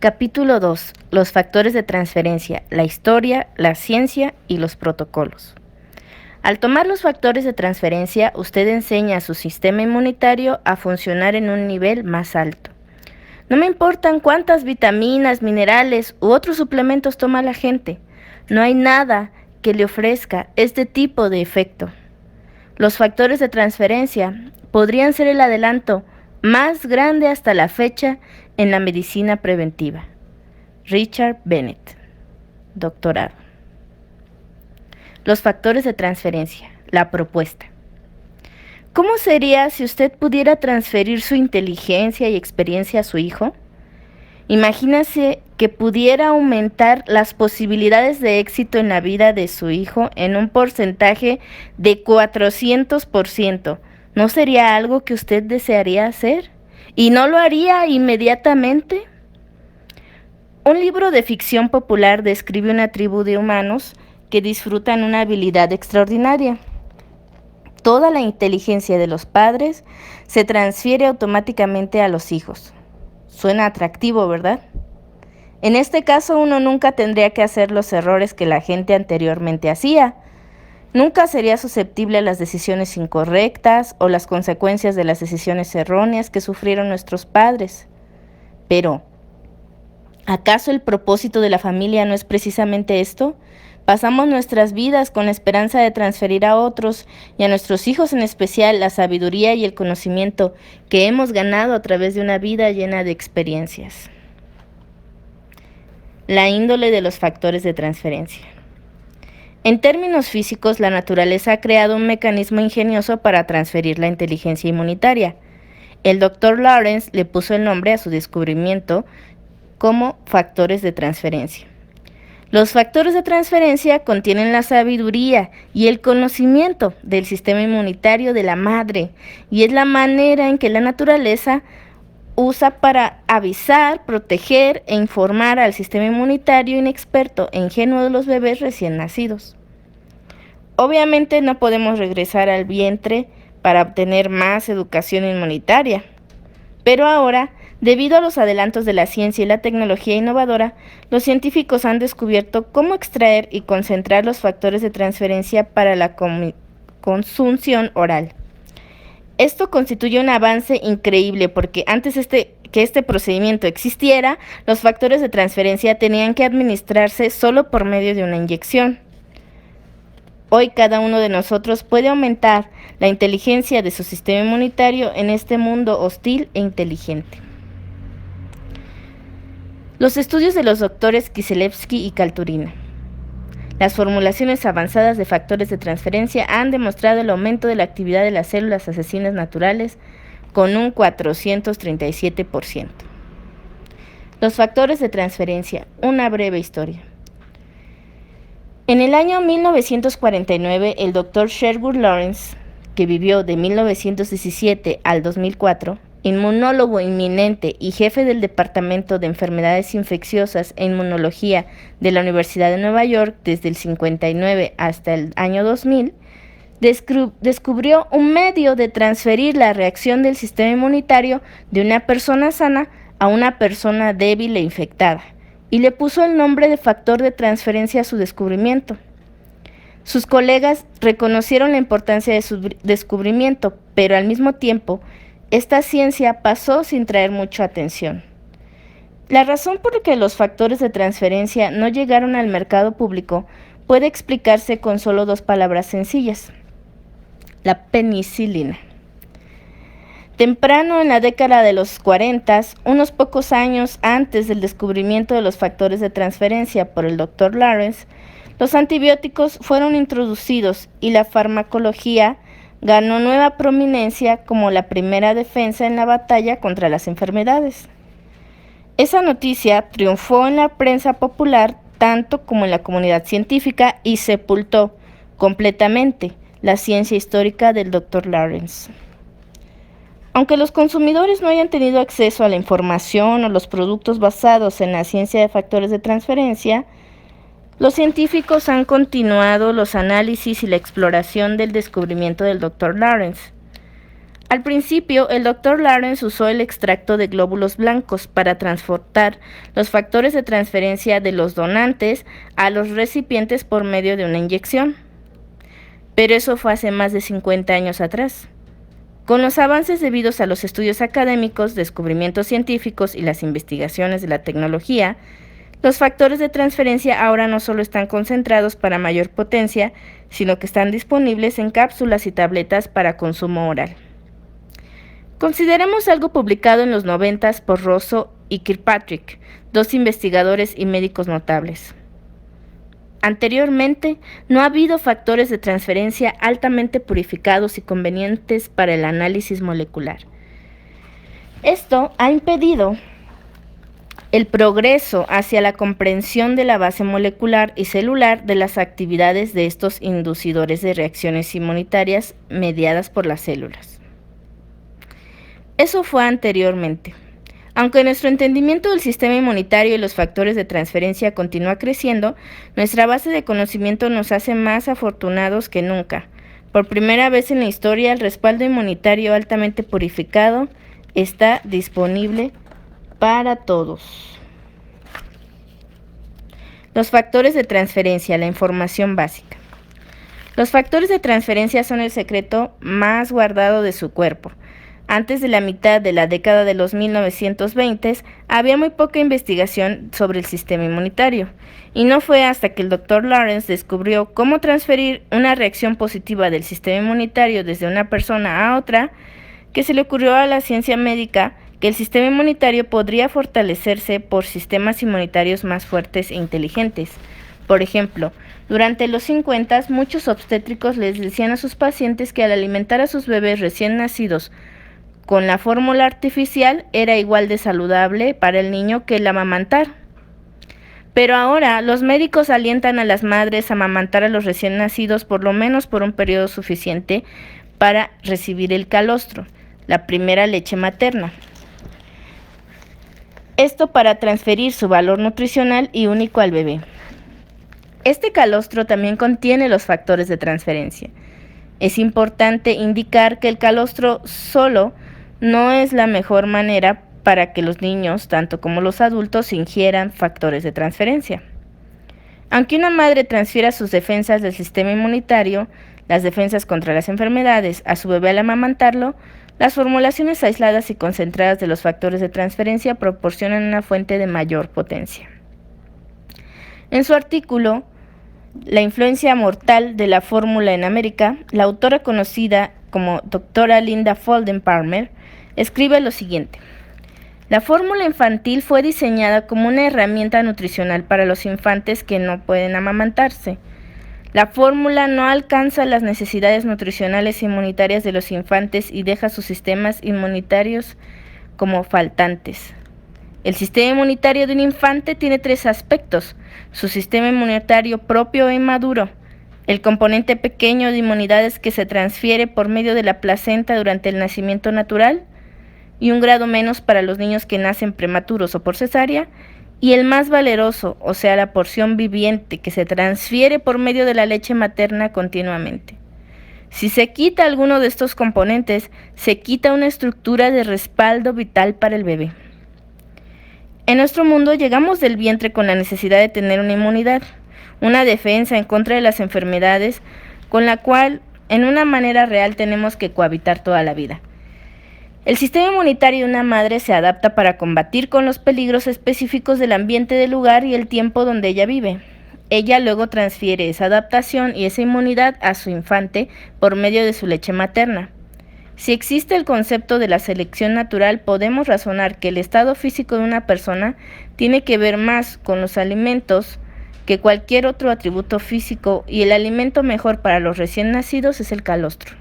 Capítulo 2. Los factores de transferencia, la historia, la ciencia y los protocolos. Al tomar los factores de transferencia, usted enseña a su sistema inmunitario a funcionar en un nivel más alto. No me importan cuántas vitaminas, minerales u otros suplementos toma la gente. No hay nada que le ofrezca este tipo de efecto. Los factores de transferencia podrían ser el adelanto más grande hasta la fecha en la medicina preventiva. Richard Bennett, doctorado. Los factores de transferencia, la propuesta. ¿Cómo sería si usted pudiera transferir su inteligencia y experiencia a su hijo? Imagínese que pudiera aumentar las posibilidades de éxito en la vida de su hijo en un porcentaje de 400%. ¿No sería algo que usted desearía hacer? ¿Y no lo haría inmediatamente? Un libro de ficción popular describe una tribu de humanos que disfrutan una habilidad extraordinaria. Toda la inteligencia de los padres se transfiere automáticamente a los hijos. Suena atractivo, ¿verdad? En este caso, uno nunca tendría que hacer los errores que la gente anteriormente hacía. Nunca sería susceptible a las decisiones incorrectas o las consecuencias de las decisiones erróneas que sufrieron nuestros padres. Pero, ¿acaso el propósito de la familia no es precisamente esto? Pasamos nuestras vidas con la esperanza de transferir a otros y a nuestros hijos en especial la sabiduría y el conocimiento que hemos ganado a través de una vida llena de experiencias. La índole de los factores de transferencia. En términos físicos, la naturaleza ha creado un mecanismo ingenioso para transferir la inteligencia inmunitaria. El Dr. Lawrence le puso el nombre a su descubrimiento como factores de transferencia. Los factores de transferencia contienen la sabiduría y el conocimiento del sistema inmunitario de la madre, y es la manera en que la naturaleza usa para avisar, proteger e informar al sistema inmunitario inexperto e ingenuo de los bebés recién nacidos. Obviamente no podemos regresar al vientre para obtener más educación inmunitaria, pero ahora, debido a los adelantos de la ciencia y la tecnología innovadora, los científicos han descubierto cómo extraer y concentrar los factores de transferencia para la consunción oral. Esto constituye un avance increíble porque antes que este procedimiento existiera, los factores de transferencia tenían que administrarse solo por medio de una inyección. Hoy cada uno de nosotros puede aumentar la inteligencia de su sistema inmunitario en este mundo hostil e inteligente. Los estudios de los doctores Kiselevsky y Kalturina. Las formulaciones avanzadas de factores de transferencia han demostrado el aumento de la actividad de las células asesinas naturales con un 437%. Los factores de transferencia, una breve historia. En el año 1949, el Dr. Sherwood Lawrence, que vivió de 1917 al 2004, inmunólogo eminente y jefe del Departamento de Enfermedades Infecciosas e Inmunología de la Universidad de Nueva York desde el 59 hasta el año 2000, descubrió un medio de transferir la reacción del sistema inmunitario de una persona sana a una persona débil e infectada, y le puso el nombre de factor de transferencia a su descubrimiento. Sus colegas reconocieron la importancia de su descubrimiento, pero al mismo tiempo, esta ciencia pasó sin traer mucha atención. La razón por la que los factores de transferencia no llegaron al mercado público puede explicarse con solo dos palabras sencillas: la penicilina. Temprano en la década de los 40, unos pocos años antes del descubrimiento de los factores de transferencia por el Dr. Lawrence, los antibióticos fueron introducidos y la farmacología ganó nueva prominencia como la primera defensa en la batalla contra las enfermedades. Esa noticia triunfó en la prensa popular tanto como en la comunidad científica y sepultó completamente la ciencia histórica del Dr. Lawrence. Aunque los consumidores no hayan tenido acceso a la información o los productos basados en la ciencia de factores de transferencia, los científicos han continuado los análisis y la exploración del descubrimiento del Dr. Lawrence. Al principio, el Dr. Lawrence usó el extracto de glóbulos blancos para transportar los factores de transferencia de los donantes a los recipientes por medio de una inyección. Pero eso fue hace más de 50 años atrás. Con los avances debidos a los estudios académicos, descubrimientos científicos y las investigaciones de la tecnología, los factores de transferencia ahora no solo están concentrados para mayor potencia, sino que están disponibles en cápsulas y tabletas para consumo oral. Consideremos algo publicado en los 90 por Rosso y Kirkpatrick, dos investigadores y médicos notables. Anteriormente, no ha habido factores de transferencia altamente purificados y convenientes para el análisis molecular. Esto ha impedido el progreso hacia la comprensión de la base molecular y celular de las actividades de estos inducidores de reacciones inmunitarias mediadas por las células. Eso fue anteriormente. Aunque nuestro entendimiento del sistema inmunitario y los factores de transferencia continúa creciendo, nuestra base de conocimiento nos hace más afortunados que nunca. Por primera vez en la historia, el respaldo inmunitario altamente purificado está disponible para todos. Los factores de transferencia, la información básica. Los factores de transferencia son el secreto más guardado de su cuerpo. Antes de la mitad de la década de los 1920 había muy poca investigación sobre el sistema inmunitario, y no fue hasta que el Dr. Lawrence descubrió cómo transferir una reacción positiva del sistema inmunitario desde una persona a otra que se le ocurrió a la ciencia médica que el sistema inmunitario podría fortalecerse por sistemas inmunitarios más fuertes e inteligentes. Por ejemplo, durante los 50 muchos obstétricos les decían a sus pacientes que al alimentar a sus bebés recién nacidos con la fórmula artificial era igual de saludable para el niño que el amamantar. Pero ahora los médicos alientan a las madres a amamantar a los recién nacidos por lo menos por un periodo suficiente para recibir el calostro, la primera leche materna. Esto para transferir su valor nutricional y único al bebé. Este calostro también contiene los factores de transferencia. Es importante indicar que el calostro solo no es la mejor manera para que los niños, tanto como los adultos, ingieran factores de transferencia. Aunque una madre transfiera sus defensas del sistema inmunitario, las defensas contra las enfermedades, a su bebé al amamantarlo, las formulaciones aisladas y concentradas de los factores de transferencia proporcionan una fuente de mayor potencia. En su artículo, La influencia mortal de la fórmula en América, la autora conocida como doctora Linda Folden Palmer escribe lo siguiente: la fórmula infantil fue diseñada como una herramienta nutricional para los infantes que no pueden amamantarse. La fórmula no alcanza las necesidades nutricionales e inmunitarias de los infantes y deja sus sistemas inmunitarios como faltantes. El sistema inmunitario de un infante tiene 3 aspectos: su sistema inmunitario propio e inmaduro, el componente pequeño de inmunidades que se transfiere por medio de la placenta durante el nacimiento natural, y un grado menos para los niños que nacen prematuros o por cesárea, y el más valeroso, o sea, la porción viviente que se transfiere por medio de la leche materna continuamente. Si se quita alguno de estos componentes, se quita una estructura de respaldo vital para el bebé. En nuestro mundo llegamos del vientre con la necesidad de tener una inmunidad, una defensa en contra de las enfermedades, con la cual en una manera real tenemos que cohabitar toda la vida. El sistema inmunitario de una madre se adapta para combatir con los peligros específicos del ambiente del lugar y el tiempo donde ella vive. Ella luego transfiere esa adaptación y esa inmunidad a su infante por medio de su leche materna. Si existe el concepto de la selección natural, podemos razonar que el estado físico de una persona tiene que ver más con los alimentos que cualquier otro atributo físico, y el alimento mejor para los recién nacidos es el calostro,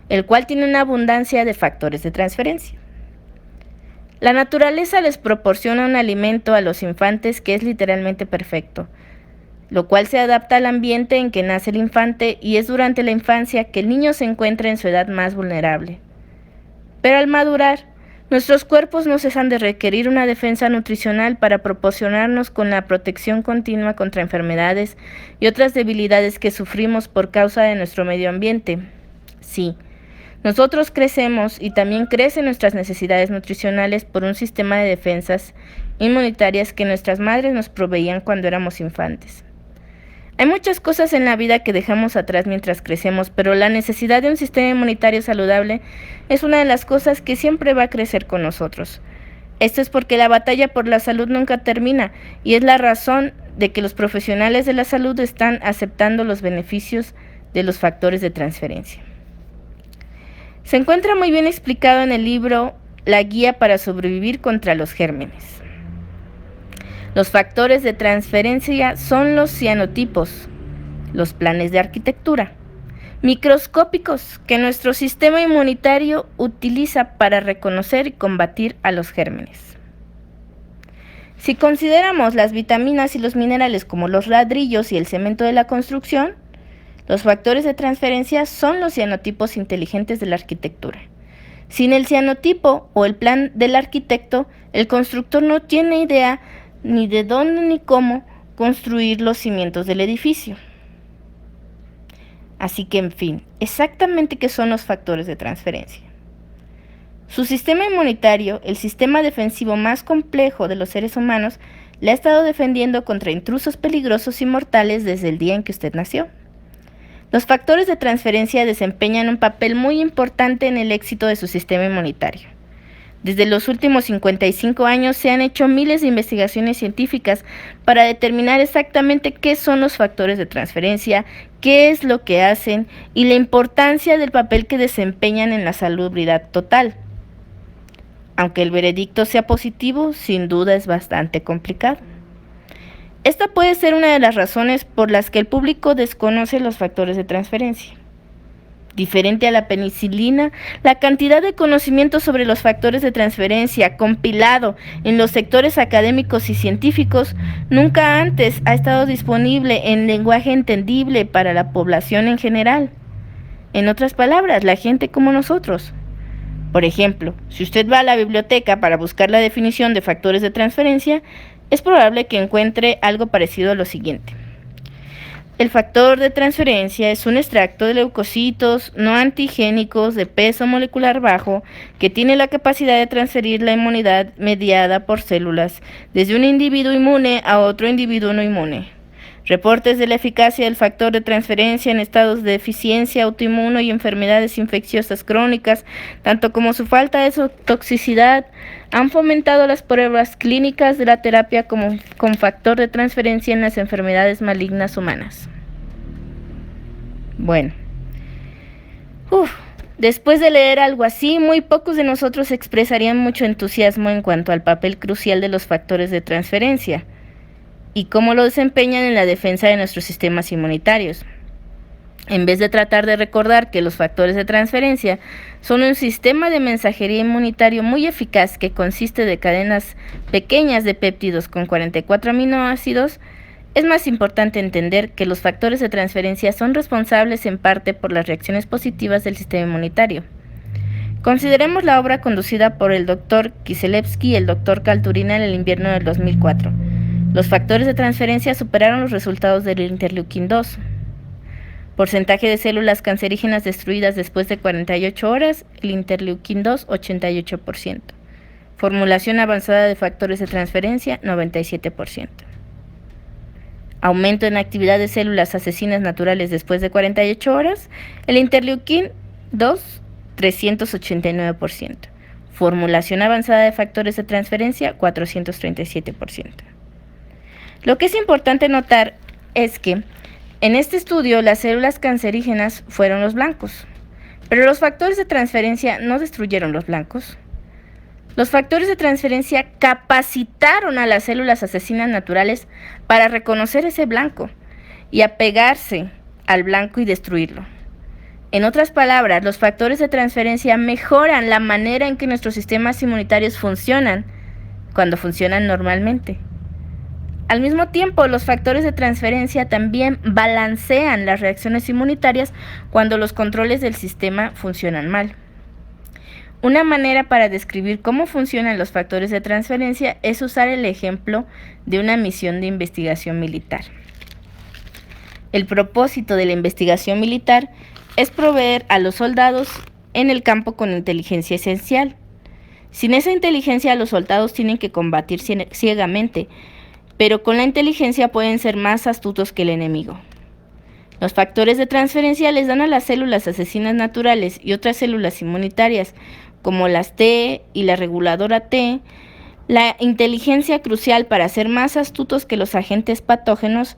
el cual tiene una abundancia de factores de transferencia. La naturaleza les proporciona un alimento a los infantes que es literalmente perfecto, lo cual se adapta al ambiente en que nace el infante, y es durante la infancia que el niño se encuentra en su edad más vulnerable. Pero al madurar, nuestros cuerpos no cesan de requerir una defensa nutricional para proporcionarnos con la protección continua contra enfermedades y otras debilidades que sufrimos por causa de nuestro medio ambiente. Sí, Nosotros crecemos y también crecen nuestras necesidades nutricionales por un sistema de defensas inmunitarias que nuestras madres nos proveían cuando éramos infantes. Hay muchas cosas en la vida que dejamos atrás mientras crecemos, pero la necesidad de un sistema inmunitario saludable es una de las cosas que siempre va a crecer con nosotros. Esto es porque la batalla por la salud nunca termina y es la razón de que los profesionales de la salud están aceptando los beneficios de los factores de transferencia. Se encuentra muy bien explicado en el libro La Guía para Sobrevivir contra los Gérmenes. Los factores de transferencia son los cianotipos, los planes de arquitectura, microscópicos que nuestro sistema inmunitario utiliza para reconocer y combatir a los gérmenes. Si consideramos las vitaminas y los minerales como los ladrillos y el cemento de la construcción, los factores de transferencia son los cianotipos inteligentes de la arquitectura. Sin el cianotipo o el plan del arquitecto, el constructor no tiene idea ni de dónde ni cómo construir los cimientos del edificio. Así que, en fin, exactamente qué son los factores de transferencia. Su sistema inmunitario, el sistema defensivo más complejo de los seres humanos, le ha estado defendiendo contra intrusos peligrosos y mortales desde el día en que usted nació. Los factores de transferencia desempeñan un papel muy importante en el éxito de su sistema inmunitario. Desde los últimos 55 años se han hecho miles de investigaciones científicas para determinar exactamente qué son los factores de transferencia, qué es lo que hacen y la importancia del papel que desempeñan en la salubridad total. Aunque el veredicto sea positivo, sin duda es bastante complicado. Esta puede ser una de las razones por las que el público desconoce los factores de transferencia. Diferente a la penicilina, la cantidad de conocimiento sobre los factores de transferencia compilado en los sectores académicos y científicos nunca antes ha estado disponible en lenguaje entendible para la población en general. En otras palabras, la gente como nosotros. Por ejemplo, si usted va a la biblioteca para buscar la definición de factores de transferencia, es probable que encuentre algo parecido a lo siguiente. El factor de transferencia es un extracto de leucocitos no antigénicos de peso molecular bajo que tiene la capacidad de transferir la inmunidad mediada por células desde un individuo inmune a otro individuo no inmune. Reportes de la eficacia del factor de transferencia en estados de deficiencia autoinmune y enfermedades infecciosas crónicas, tanto como su falta de toxicidad, han fomentado las pruebas clínicas de la terapia con factor de transferencia en las enfermedades malignas humanas. Bueno, después de leer algo así, muy pocos de nosotros expresarían mucho entusiasmo en cuanto al papel crucial de los factores de transferencia y cómo lo desempeñan en la defensa de nuestros sistemas inmunitarios. En vez de tratar de recordar que los factores de transferencia son un sistema de mensajería inmunitario muy eficaz que consiste de cadenas pequeñas de péptidos con 44 aminoácidos, es más importante entender que los factores de transferencia son responsables en parte por las reacciones positivas del sistema inmunitario. Consideremos la obra conducida por el Dr. Kiselevsky y el Dr. Kalturina en el invierno del 2004. Los factores de transferencia superaron los resultados del interleukin 2. Porcentaje de células cancerígenas destruidas después de 48 horas, el interleukin 2, 88%. Formulación avanzada de factores de transferencia, 97%. Aumento en actividad de células asesinas naturales después de 48 horas, el interleukin 2, 389%. Formulación avanzada de factores de transferencia, 437%. Lo que es importante notar es que en este estudio las células cancerígenas fueron los blancos, pero los factores de transferencia no destruyeron los blancos. Los factores de transferencia capacitaron a las células asesinas naturales para reconocer ese blanco y apegarse al blanco y destruirlo. En otras palabras, los factores de transferencia mejoran la manera en que nuestros sistemas inmunitarios funcionan cuando funcionan normalmente. Al mismo tiempo, los factores de transferencia también balancean las reacciones inmunitarias cuando los controles del sistema funcionan mal. Una manera para describir cómo funcionan los factores de transferencia es usar el ejemplo de una misión de investigación militar. El propósito de la investigación militar es proveer a los soldados en el campo con inteligencia esencial. Sin esa inteligencia, los soldados tienen que combatir ciegamente, pero con la inteligencia pueden ser más astutos que el enemigo. Los factores de transferencia les dan a las células asesinas naturales y otras células inmunitarias, como las T y la reguladora T, la inteligencia crucial para ser más astutos que los agentes patógenos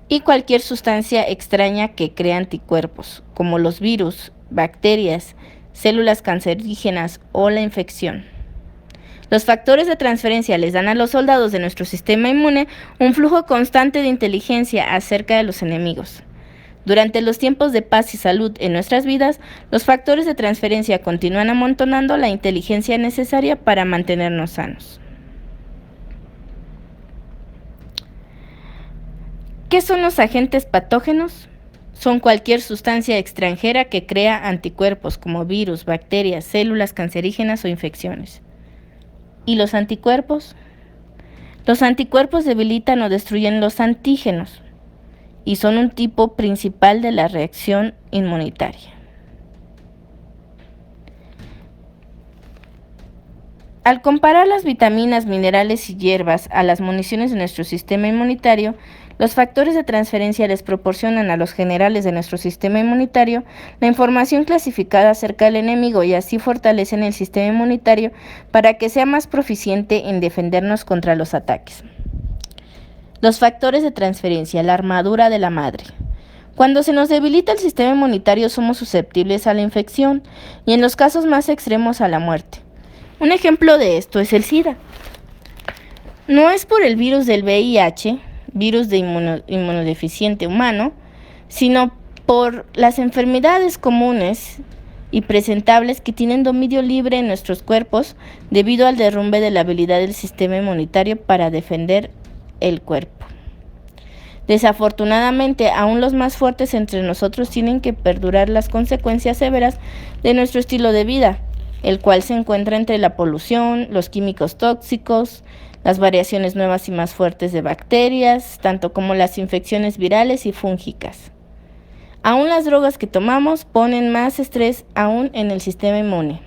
y cualquier sustancia extraña que crea anticuerpos, como los virus, bacterias, células cancerígenas o la infección. Los factores de transferencia les dan a los soldados de nuestro sistema inmune un flujo constante de inteligencia acerca de los enemigos. Durante los tiempos de paz y salud en nuestras vidas, los factores de transferencia continúan amontonando la inteligencia necesaria para mantenernos sanos. ¿Qué son los agentes patógenos? Son cualquier sustancia extranjera que crea anticuerpos como virus, bacterias, células cancerígenas o infecciones. ¿Y los anticuerpos? Los anticuerpos debilitan o destruyen los antígenos y son un tipo principal de la reacción inmunitaria. Al comparar las vitaminas, minerales y hierbas a las municiones de nuestro sistema inmunitario, los factores de transferencia les proporcionan a los generales de nuestro sistema inmunitario la información clasificada acerca del enemigo y así fortalecen el sistema inmunitario para que sea más proficiente en defendernos contra los ataques. Los factores de transferencia, la armadura de la madre. Cuando se nos debilita el sistema inmunitario somos susceptibles a la infección y en los casos más extremos a la muerte. Un ejemplo de esto es el SIDA. No es por el virus del VIH, virus de inmunodeficiente humano, sino por las enfermedades comunes y presentables que tienen dominio libre en nuestros cuerpos debido al derrumbe de la habilidad del sistema inmunitario para defender el cuerpo. Desafortunadamente, aún los más fuertes entre nosotros tienen que perdurar las consecuencias severas de nuestro estilo de vida, el cual se encuentra entre la polución, los químicos tóxicos, las variaciones nuevas y más fuertes de bacterias, tanto como las infecciones virales y fúngicas. Aún las drogas que tomamos ponen más estrés aún en el sistema inmune.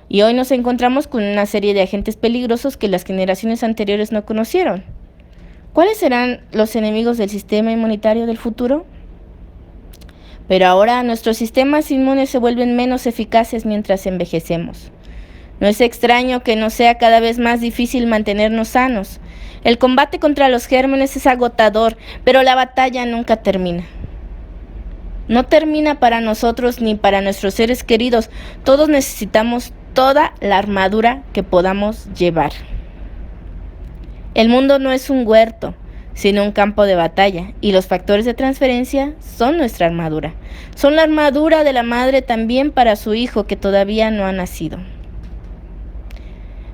Y hoy nos encontramos con una serie de agentes peligrosos que las generaciones anteriores no conocieron. ¿Cuáles serán los enemigos del sistema inmunitario del futuro? Pero ahora nuestros sistemas inmunes se vuelven menos eficaces mientras envejecemos. No es extraño que nos sea cada vez más difícil mantenernos sanos. El combate contra los gérmenes es agotador, pero la batalla nunca termina. No termina para nosotros ni para nuestros seres queridos. Todos necesitamos toda la armadura que podamos llevar. El mundo no es un huerto, sino un campo de batalla, y los factores de transferencia son nuestra armadura. Son la armadura de la madre también para su hijo que todavía no ha nacido.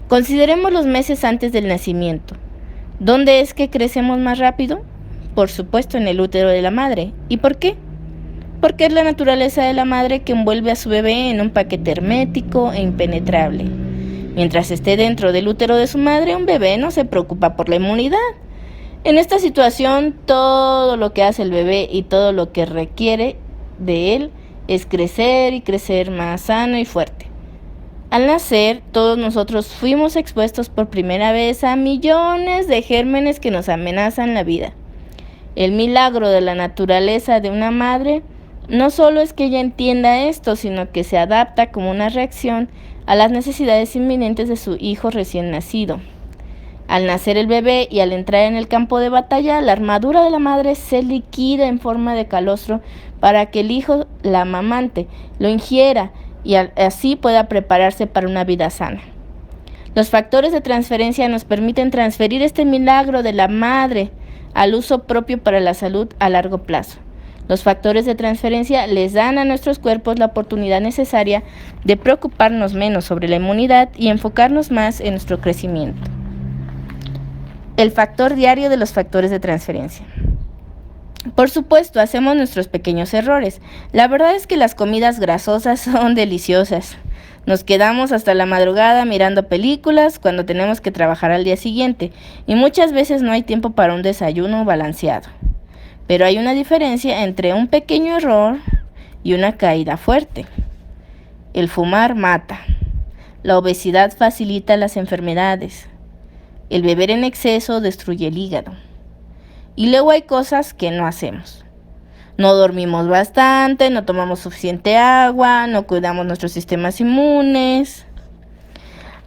Consideremos los meses antes del nacimiento. ¿Dónde es que crecemos más rápido? Por supuesto, en el útero de la madre. ¿Y por qué? Porque es la naturaleza de la madre que envuelve a su bebé en un paquete hermético e impenetrable. Mientras esté dentro del útero de su madre, un bebé no se preocupa por la inmunidad. En esta situación, todo lo que hace el bebé y todo lo que requiere de él es crecer y crecer más sano y fuerte. Al nacer, todos nosotros fuimos expuestos por primera vez a millones de gérmenes que nos amenazan la vida. El milagro de la naturaleza de una madre no solo es que ella entienda esto, sino que se adapta como una reacción a las necesidades inminentes de su hijo recién nacido. Al nacer el bebé y al entrar en el campo de batalla, la armadura de la madre se liquida en forma de calostro para que el hijo la amamante, lo ingiera y así pueda prepararse para una vida sana. Los factores de transferencia nos permiten transferir este milagro de la madre al uso propio para la salud a largo plazo. Los factores de transferencia les dan a nuestros cuerpos la oportunidad necesaria de preocuparnos menos sobre la inmunidad y enfocarnos más en nuestro crecimiento. El factor diario de los factores de transferencia. Por supuesto, hacemos nuestros pequeños errores. La verdad es que las comidas grasosas son deliciosas. Nos quedamos hasta la madrugada mirando películas cuando tenemos que trabajar al día siguiente y muchas veces no hay tiempo para un desayuno balanceado. Pero hay una diferencia entre un pequeño error y una caída fuerte. el fumar mata, la obesidad facilita las enfermedades, el beber en exceso destruye el hígado. Y luego hay cosas que no hacemos. No dormimos bastante, no tomamos suficiente agua, no cuidamos nuestros sistemas inmunes.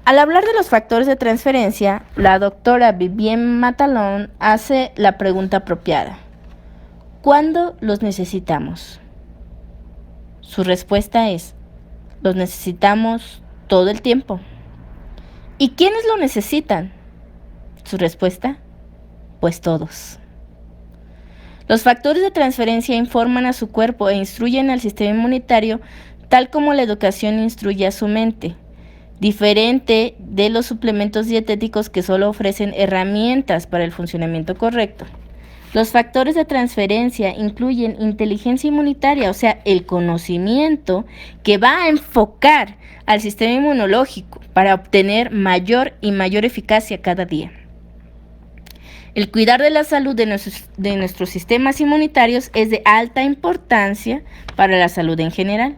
Al hablar de los factores de transferencia, la doctora Vivienne Matalon hace la pregunta apropiada: ¿cuándo los necesitamos? Su respuesta es: los necesitamos todo el tiempo. ¿Y quiénes lo necesitan? Su respuesta: pues todos. Los factores de transferencia informan a su cuerpo e instruyen al sistema inmunitario tal como la educación instruye a su mente, diferente de los suplementos dietéticos que solo ofrecen herramientas para el funcionamiento correcto. Los factores de transferencia incluyen inteligencia inmunitaria, o sea, el conocimiento que va a enfocar al sistema inmunológico para obtener mayor y mayor eficacia cada día. El cuidar de la salud de nuestros sistemas inmunitarios es de alta importancia para la salud en general.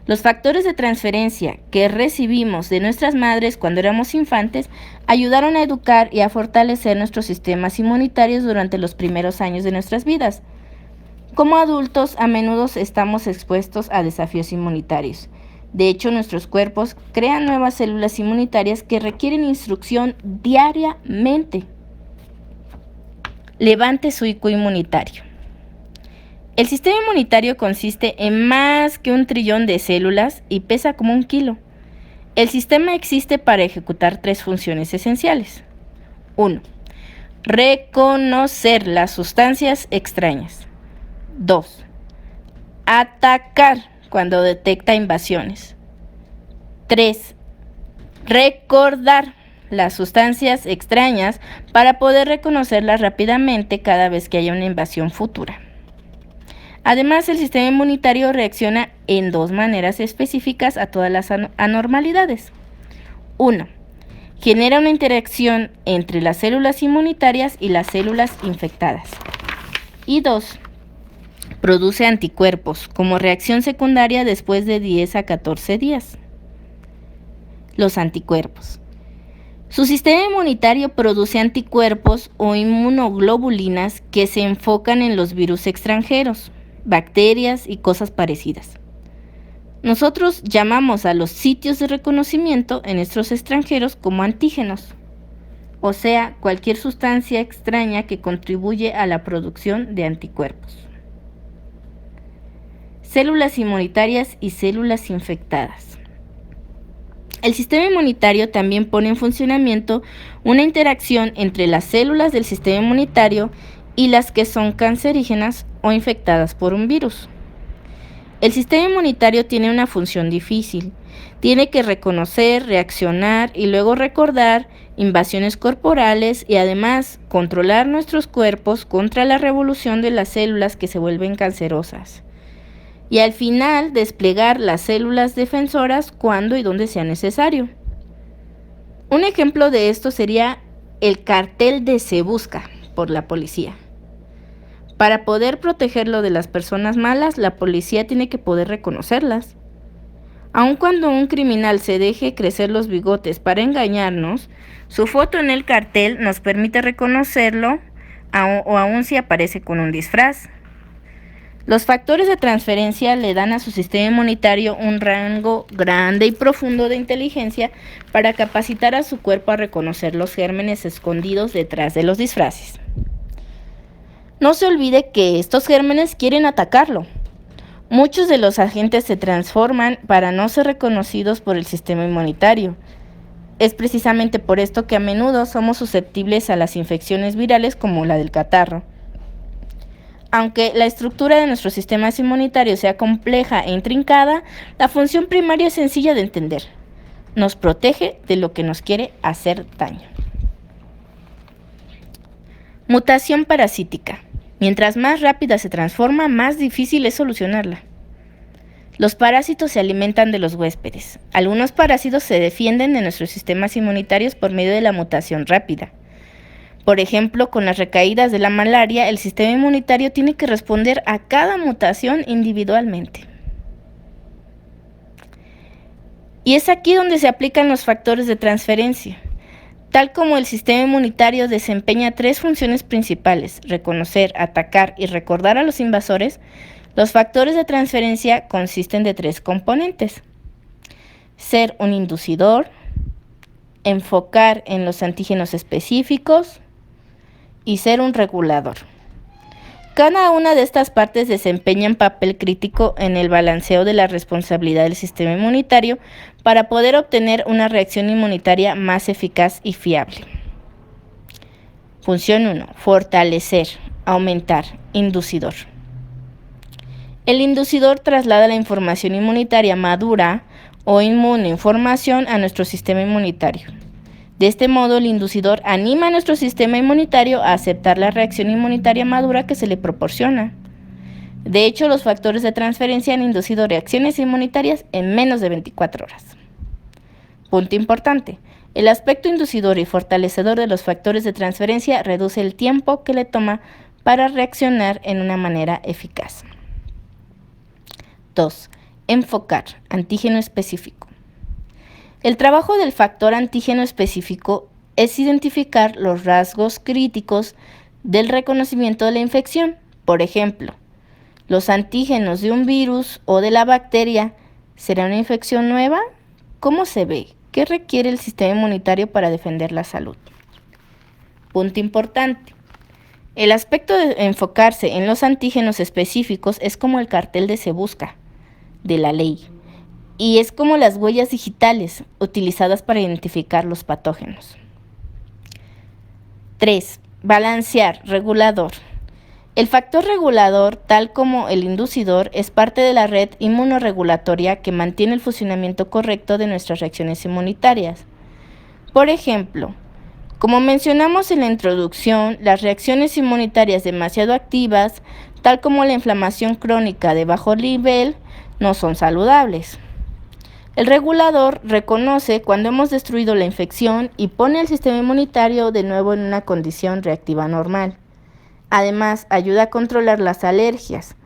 Los factores de transferencia que recibimos de nuestras madres cuando éramos infantes ayudaron a educar y a fortalecer nuestros sistemas inmunitarios durante los primeros años de nuestras vidas. Como adultos, a menudo estamos expuestos a desafíos inmunitarios. De hecho, nuestros cuerpos crean nuevas células inmunitarias que requieren instrucción diariamente. Levante su IQ inmunitario. El sistema inmunitario consiste en más que 1 trillón de células y pesa como 1 kilo. El sistema existe para ejecutar 3 funciones esenciales. 1. Reconocer las sustancias extrañas. 2. Atacar cuando detecta invasiones. 3. Recordar las sustancias extrañas para poder reconocerlas rápidamente cada vez que haya una invasión futura. Además, el sistema inmunitario reacciona en 2 maneras específicas a todas las anormalidades. 1. Genera una interacción entre las células inmunitarias y las células infectadas. Y 2. Produce anticuerpos como reacción secundaria después de 10 a 14 días. Los anticuerpos. Su sistema inmunitario produce anticuerpos o inmunoglobulinas que se enfocan en los virus extranjeros, bacterias y cosas parecidas. Nosotros llamamos a los sitios de reconocimiento en estos extranjeros como antígenos, o sea, cualquier sustancia extraña que contribuye a la producción de anticuerpos. Células inmunitarias y células infectadas. El sistema inmunitario también pone en funcionamiento una interacción entre las células del sistema inmunitario y las que son cancerígenas o infectadas por un virus. El sistema inmunitario tiene una función difícil. Tiene que reconocer, reaccionar y luego recordar invasiones corporales y además controlar nuestros cuerpos contra la revolución de las células que se vuelven cancerosas. Y al final desplegar las células defensoras cuando y donde sea necesario. Un ejemplo de esto sería el cartel de Se Busca por la policía. Para poder protegerlo de las personas malas, la policía tiene que poder reconocerlas. Aun cuando un criminal se deje crecer los bigotes para engañarnos, su foto en el cartel nos permite reconocerlo o aun si aparece con un disfraz. Los factores de transferencia le dan a su sistema inmunitario un rango grande y profundo de inteligencia para capacitar a su cuerpo a reconocer los gérmenes escondidos detrás de los disfraces. No se olvide que estos gérmenes quieren atacarlo. Muchos de los agentes se transforman para no ser reconocidos por el sistema inmunitario. Es precisamente por esto que a menudo somos susceptibles a las infecciones virales como la del catarro. Aunque la estructura de nuestros sistemas inmunitarios sea compleja e intrincada, la función primaria es sencilla de entender. Nos protege de lo que nos quiere hacer daño. Mutación parasítica. Mientras más rápida se transforma, más difícil es solucionarla. Los parásitos se alimentan de los huéspedes. Algunos parásitos se defienden de nuestros sistemas inmunitarios por medio de la mutación rápida. Por ejemplo, con las recaídas de la malaria, el sistema inmunitario tiene que responder a cada mutación individualmente. Y es aquí donde se aplican los factores de transferencia. Tal como el sistema inmunitario desempeña 3 funciones principales: reconocer, atacar y recordar a los invasores, los factores de transferencia consisten de 3 componentes: ser un inducidor, enfocar en los antígenos específicos y ser un regulador. Cada una de estas partes desempeña un papel crítico en el balanceo de la responsabilidad del sistema inmunitario para poder obtener una reacción inmunitaria más eficaz y fiable. Función 1. Fortalecer, aumentar, inducidor. El inducidor traslada la información inmunitaria madura o inmunoinformación a nuestro sistema inmunitario. De este modo, el inducidor anima a nuestro sistema inmunitario a aceptar la reacción inmunitaria madura que se le proporciona. De hecho, los factores de transferencia han inducido reacciones inmunitarias en menos de 24 horas. Punto importante: el aspecto inducidor y fortalecedor de los factores de transferencia reduce el tiempo que le toma para reaccionar en una manera eficaz. 2. Enfocar, antígeno específico. El trabajo del factor antígeno específico es identificar los rasgos críticos del reconocimiento de la infección. Por ejemplo, los antígenos de un virus o de la bacteria. ¿Será una infección nueva? ¿Cómo se ve? ¿Qué requiere el sistema inmunitario para defender la salud? Punto importante: el aspecto de enfocarse en los antígenos específicos es como el cartel de Se Busca de la ley, y es como las huellas digitales utilizadas para identificar los patógenos. 3. Balancear, regulador. El factor regulador, tal como el inducidor, es parte de la red inmunorregulatoria que mantiene el funcionamiento correcto de nuestras reacciones inmunitarias. Por ejemplo, como mencionamos en la introducción, las reacciones inmunitarias demasiado activas, tal como la inflamación crónica de bajo nivel, no son saludables. El regulador reconoce cuando hemos destruido la infección y pone al sistema inmunitario de nuevo en una condición reactiva normal. Además, ayuda a controlar las alergias,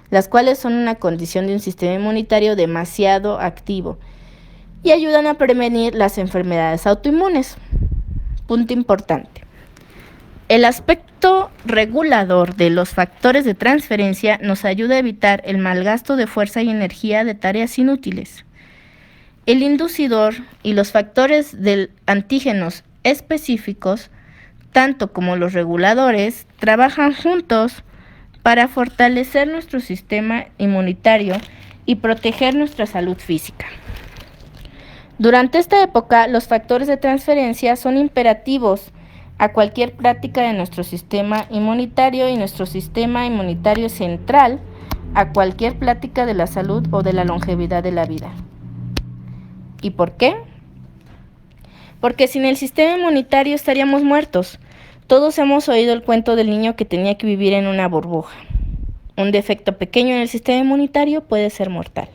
las cuales son una condición de un sistema inmunitario demasiado activo, y ayudan a prevenir las enfermedades autoinmunes. Punto importante: el aspecto regulador de los factores de transferencia nos ayuda a evitar el malgasto de fuerza y energía de tareas inútiles. El inducidor y los factores de antígenos específicos, tanto como los reguladores, trabajan juntos para fortalecer nuestro sistema inmunitario y proteger nuestra salud física. Durante esta época, los factores de transferencia son imperativos a cualquier práctica de nuestro sistema inmunitario, y nuestro sistema inmunitario es central a cualquier práctica de la salud o de la longevidad de la vida. ¿Y por qué? Porque sin el sistema inmunitario estaríamos muertos. Todos hemos oído el cuento del niño que tenía que vivir en una burbuja. Un defecto pequeño en el sistema inmunitario puede ser mortal.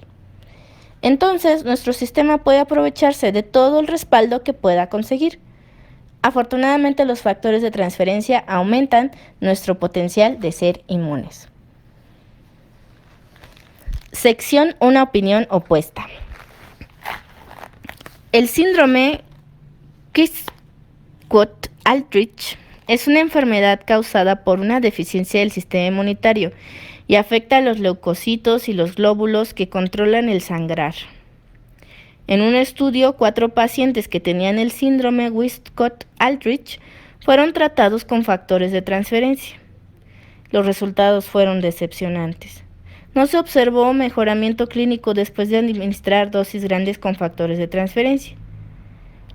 Entonces, nuestro sistema puede aprovecharse de todo el respaldo que pueda conseguir. Afortunadamente, los factores de transferencia aumentan nuestro potencial de ser inmunes. Sección: una opinión opuesta. El síndrome Wiskott-Aldrich es una enfermedad causada por una deficiencia del sistema inmunitario y afecta a los leucocitos y los glóbulos que controlan el sangrar. En un estudio, 4 pacientes que tenían el síndrome Wiskott-Aldrich fueron tratados con factores de transferencia. Los resultados fueron decepcionantes. No se observó mejoramiento clínico después de administrar dosis grandes con factores de transferencia.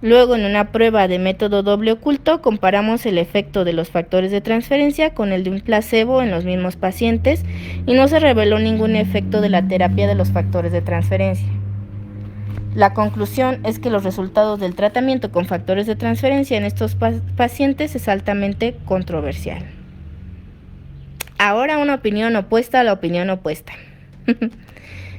Luego, en una prueba de método doble oculto, comparamos el efecto de los factores de transferencia con el de un placebo en los mismos pacientes y no se reveló ningún efecto de la terapia de los factores de transferencia. La conclusión es que los resultados del tratamiento con factores de transferencia en estos pacientes es altamente controversial. Ahora una opinión opuesta a la opinión opuesta.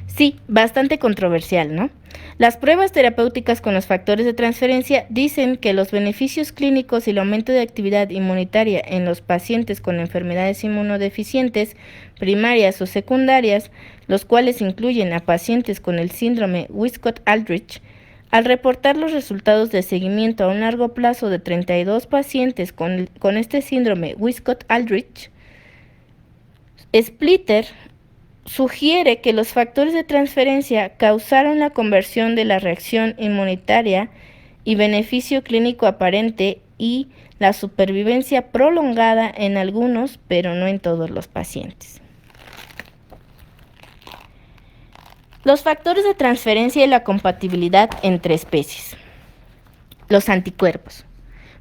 Sí, bastante controversial, ¿no? Las pruebas terapéuticas con los factores de transferencia dicen que los beneficios clínicos y el aumento de actividad inmunitaria en los pacientes con enfermedades inmunodeficientes primarias o secundarias, los cuales incluyen a pacientes con el síndrome Wiskott-Aldrich, Al reportar los resultados de seguimiento a un largo plazo de 32 pacientes con este síndrome Wiskott-Aldrich, Splitter sugiere que los factores de transferencia causaron la conversión de la reacción inmunitaria y beneficio clínico aparente y la supervivencia prolongada en algunos, pero no en todos los pacientes. Los factores de transferencia y la compatibilidad entre especies. Los anticuerpos.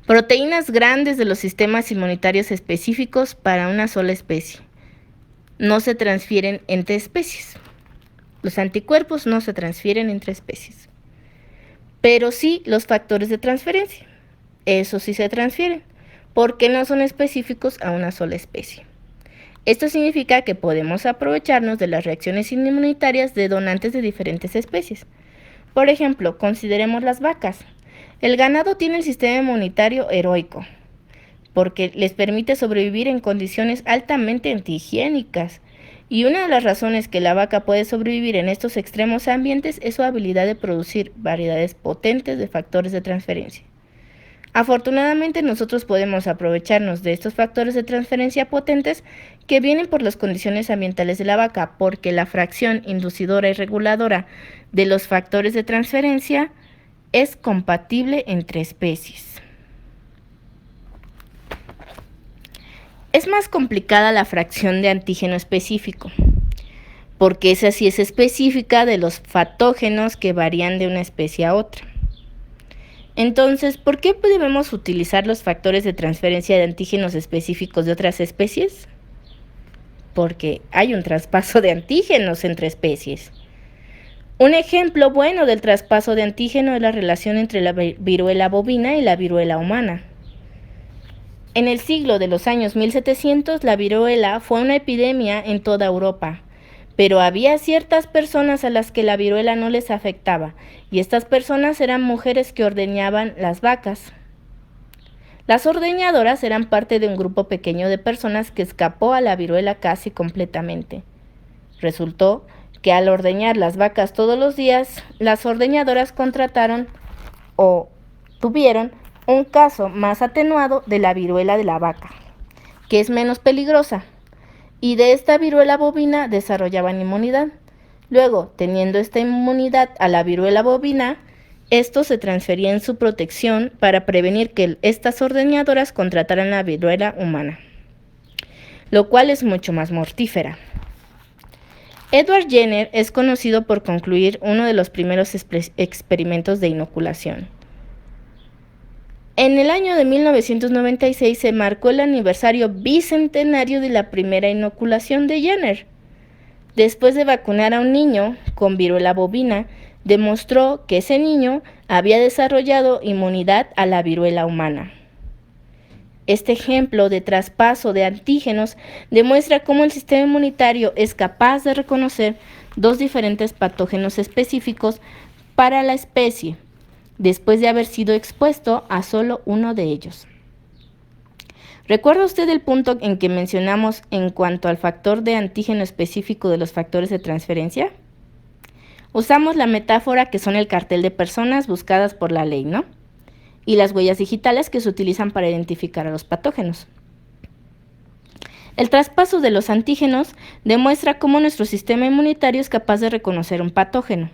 Proteínas grandes de los sistemas inmunitarios específicos para una sola especie. No se transfieren entre especies. Los anticuerpos no se transfieren entre especies. Pero sí los factores de transferencia. Esos sí se transfieren, porque no son específicos a una sola especie. Esto significa que podemos aprovecharnos de las reacciones inmunitarias de donantes de diferentes especies. Por ejemplo, consideremos las vacas. El ganado tiene el sistema inmunitario heroico, porque les permite sobrevivir en condiciones altamente antihigiénicas. Y una de las razones que la vaca puede sobrevivir en estos extremos ambientes es su habilidad de producir variedades potentes de factores de transferencia. Afortunadamente, nosotros podemos aprovecharnos de estos factores de transferencia potentes que vienen por las condiciones ambientales de la vaca, porque la fracción inducidora y reguladora de los factores de transferencia es compatible entre especies. Es más complicada la fracción de antígeno específico, porque esa sí es específica de los patógenos que varían de una especie a otra. Entonces, ¿por qué debemos utilizar los factores de transferencia de antígenos específicos de otras especies? Porque hay un traspaso de antígenos entre especies. Un ejemplo bueno del traspaso de antígeno es la relación entre la viruela bovina y la viruela humana. En el siglo de los años 1700, la viruela fue una epidemia en toda Europa, pero había ciertas personas a las que la viruela no les afectaba, y estas personas eran mujeres que ordeñaban las vacas. Las ordeñadoras eran parte de un grupo pequeño de personas que escapó a la viruela casi completamente. Resultó que al ordeñar las vacas todos los días, las ordeñadoras contrataron o tuvieron un caso más atenuado de la viruela de la vaca, que es menos peligrosa, y de esta viruela bovina desarrollaban inmunidad. Luego, teniendo esta inmunidad a la viruela bovina, esto se transfería en su protección para prevenir que estas ordeñadoras contrataran la viruela humana, lo cual es mucho más mortífera. Edward Jenner es conocido por concluir uno de los primeros experimentos de inoculación. En el año de 1996 se marcó el aniversario bicentenario de la primera inoculación de Jenner. Después de vacunar a un niño con viruela bovina, demostró que ese niño había desarrollado inmunidad a la viruela humana. Este ejemplo de traspaso de antígenos demuestra cómo el sistema inmunitario es capaz de reconocer dos diferentes patógenos específicos para la especie, después de haber sido expuesto a solo uno de ellos. ¿Recuerda usted el punto en que mencionamos en cuanto al factor de antígeno específico de los factores de transferencia? Usamos la metáfora que son el cartel de personas buscadas por la ley, ¿no? Y las huellas digitales que se utilizan para identificar a los patógenos. El traspaso de los antígenos demuestra cómo nuestro sistema inmunitario es capaz de reconocer un patógeno.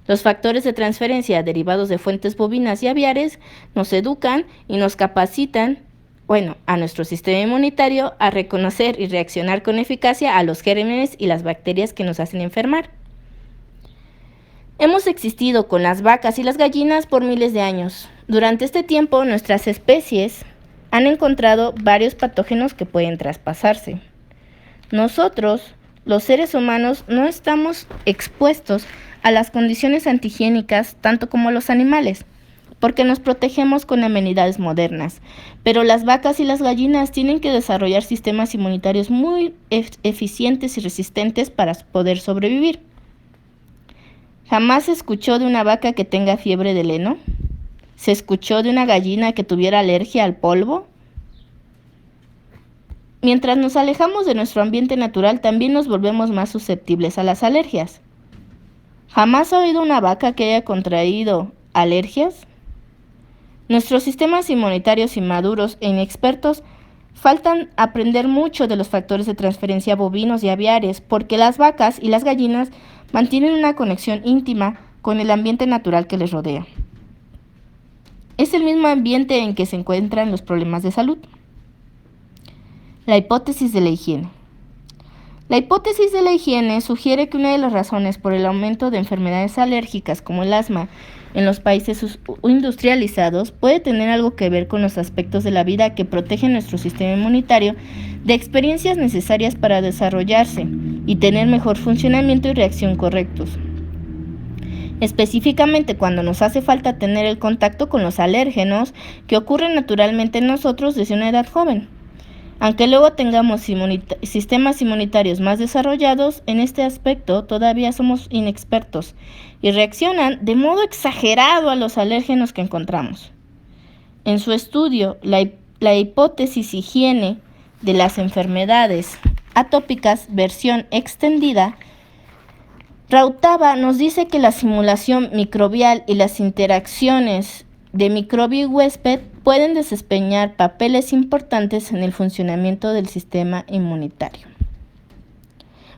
Los factores de transferencia derivados de fuentes bovinas y aviares nos educan y nos capacitan, a nuestro sistema inmunitario a reconocer y reaccionar con eficacia a los gérmenes y las bacterias que nos hacen enfermar. Hemos existido con las vacas y las gallinas por miles de años. Durante este tiempo, nuestras especies han encontrado varios patógenos que pueden traspasarse. Nosotros, los seres humanos, no estamos expuestos a las condiciones antihigiénicas tanto como los animales, porque nos protegemos con amenidades modernas, pero las vacas y las gallinas tienen que desarrollar sistemas inmunitarios muy eficientes y resistentes para poder sobrevivir. ¿Jamás se escuchó de una vaca que tenga fiebre del heno? ¿Se escuchó de una gallina que tuviera alergia al polvo? Mientras nos alejamos de nuestro ambiente natural, también nos volvemos más susceptibles a las alergias. ¿Jamás ha oído una vaca que haya contraído alergias? Nuestros sistemas inmunitarios inmaduros e inexpertos faltan aprender mucho de los factores de transferencia bovinos y aviares, porque las vacas y las gallinas mantienen una conexión íntima con el ambiente natural que les rodea. Es el mismo ambiente en que se encuentran los problemas de salud. La hipótesis de la higiene. La hipótesis de la higiene sugiere que una de las razones por el aumento de enfermedades alérgicas como el asma en los países industrializados puede tener algo que ver con los aspectos de la vida que protegen nuestro sistema inmunitario de experiencias necesarias para desarrollarse y tener mejor funcionamiento y reacción correctos. Específicamente cuando nos hace falta tener el contacto con los alérgenos que ocurren naturalmente en nosotros desde una edad joven. Aunque luego tengamos sistemas inmunitarios más desarrollados, en este aspecto todavía somos inexpertos y reaccionan de modo exagerado a los alérgenos que encontramos. En su estudio, la hipótesis higiene de las enfermedades atópicas, versión extendida, Rautava nos dice que la simulación microbial y las interacciones de microbio y huésped pueden desempeñar papeles importantes en el funcionamiento del sistema inmunitario.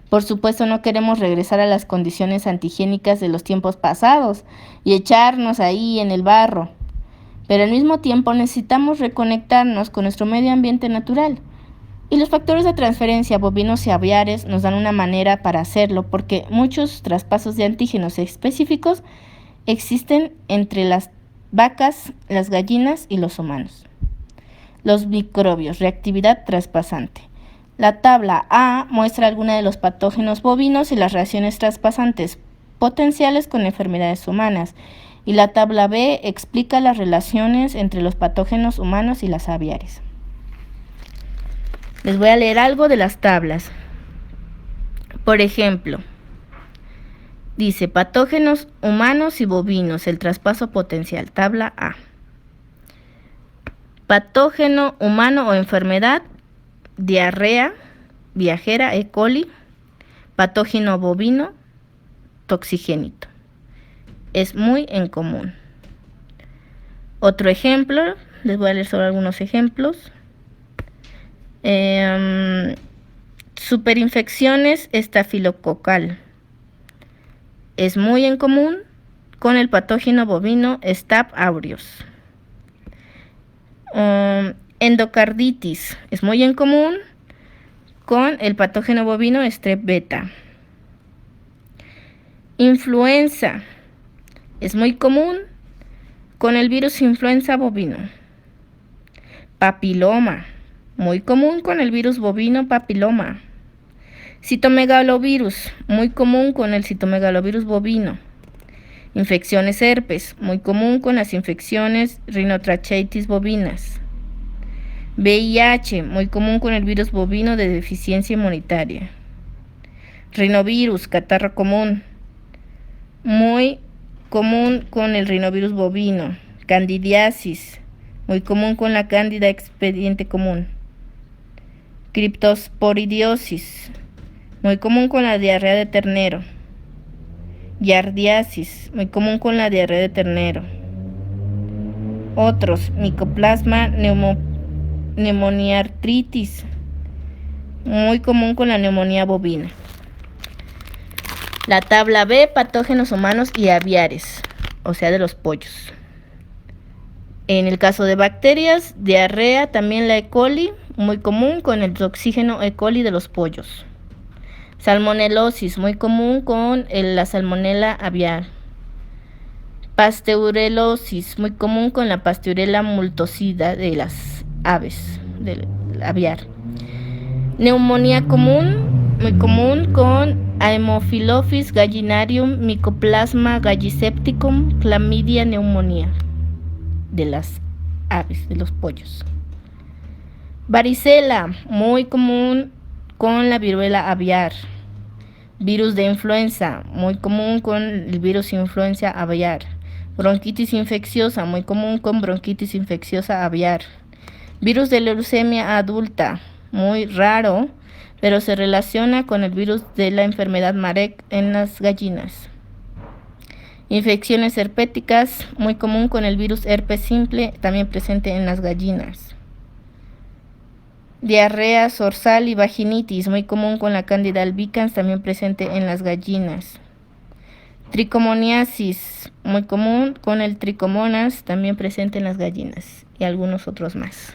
Por supuesto, no queremos regresar a las condiciones antihigiénicas de los tiempos pasados y echarnos ahí en el barro, pero al mismo tiempo necesitamos reconectarnos con nuestro medio ambiente natural. Y los factores de transferencia bovinos y aviares nos dan una manera para hacerlo, porque muchos traspasos de antígenos específicos existen entre las vacas, las gallinas y los humanos. Los microbios, reactividad traspasante. La tabla A muestra algunos de los patógenos bovinos y las reacciones traspasantes potenciales con enfermedades humanas. Y la tabla B explica las relaciones entre los patógenos humanos y las aviares. Les voy a leer algo de las tablas. Por ejemplo, dice patógenos humanos y bovinos, el traspaso potencial, tabla A. Patógeno humano o enfermedad, diarrea viajera, E. coli. Patógeno bovino, toxigénito. Es muy en común. Otro ejemplo, les voy a leer solo algunos ejemplos. Superinfecciones estafilococal. Es muy en común con el patógeno bovino Staph aureus. Endocarditis. Es muy en común con el patógeno bovino Strep beta. Influenza. Es muy común con el virus influenza bovino. Papiloma. Muy común con el virus bovino papiloma. Citomegalovirus, muy común con el citomegalovirus bovino. Infecciones herpes, muy común con las infecciones rinotracheitis bovinas. VIH, muy común con el virus bovino de deficiencia inmunitaria. Rinovirus, catarro común, muy común con el rinovirus bovino. Candidiasis, muy común con la cándida expediente común. Criptosporidiosis, muy común con la diarrea de ternero. Yardiasis, muy común con la diarrea de ternero. Otros, Mycoplasma pneumoniarthritis, muy común con la neumonía bovina. La tabla B, patógenos humanos y aviares, o sea, de los pollos. En el caso de bacterias, diarrea, también la E. coli, muy común con el toxígeno E. coli de los pollos. Salmonelosis, muy común con la salmonela aviar. Pasteurelosis, muy común con la Pasteurella multocida de las aves, del aviar. Neumonía común, muy común con Haemophilus gallinarium, Mycoplasma gallisepticum, Chlamydia pneumoniae de las aves, de los pollos. Varicela, muy común con la viruela aviar. Virus de influenza, muy común con el virus influenza aviar. Bronquitis infecciosa, muy común con bronquitis infecciosa aviar. Virus de leucemia adulta, muy raro, pero se relaciona con el virus de la enfermedad Marek en las gallinas. Infecciones herpéticas, muy común con el virus herpes simple, también presente en las gallinas. Diarrea zorzal y vaginitis, muy común con la Candida albicans, también presente en las gallinas. Tricomoniasis, muy común con el Trichomonas, también presente en las gallinas, y algunos otros más.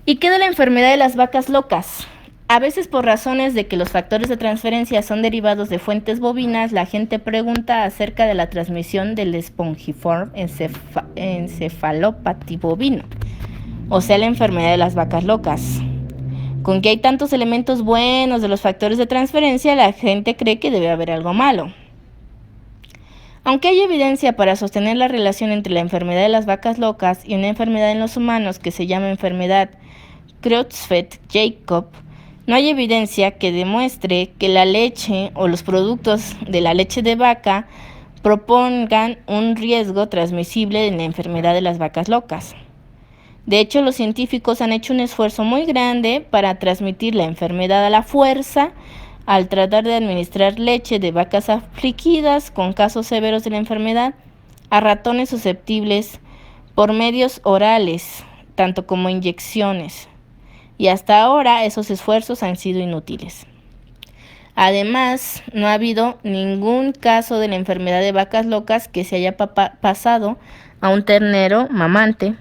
¿Y qué de la enfermedad de las vacas locas? A veces, por razones de que los factores de transferencia son derivados de fuentes bovinas, la gente pregunta acerca de la transmisión del Spongiform encephalopathy bovino, o sea, la enfermedad de las vacas locas. Con que hay tantos elementos buenos de los factores de transferencia, la gente cree que debe haber algo malo. Aunque hay evidencia para sostener la relación entre la enfermedad de las vacas locas y una enfermedad en los humanos que se llama enfermedad Creutzfeldt-Jakob, no hay evidencia que demuestre que la leche o los productos de la leche de vaca propongan un riesgo transmisible en la enfermedad de las vacas locas. De hecho, los científicos han hecho un esfuerzo muy grande para transmitir la enfermedad a la fuerza al tratar de administrar leche de vacas afligidas con casos severos de la enfermedad a ratones susceptibles por medios orales, tanto como inyecciones. Y hasta ahora esos esfuerzos han sido inútiles. Además, no ha habido ningún caso de la enfermedad de vacas locas que se haya pasado a un ternero mamante.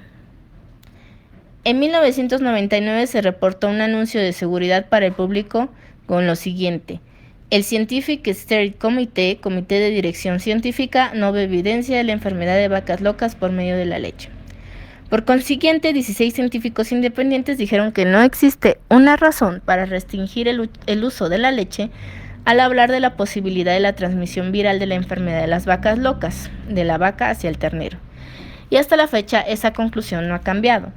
En 1999 se reportó un anuncio de seguridad para el público con lo siguiente: el Scientific Steering Committee, Comité de Dirección Científica, no ve evidencia de la enfermedad de vacas locas por medio de la leche. Por consiguiente, 16 científicos independientes dijeron que no existe una razón para restringir el uso de la leche al hablar de la posibilidad de la transmisión viral de la enfermedad de las vacas locas, de la vaca hacia el ternero. Y hasta la fecha esa conclusión no ha cambiado.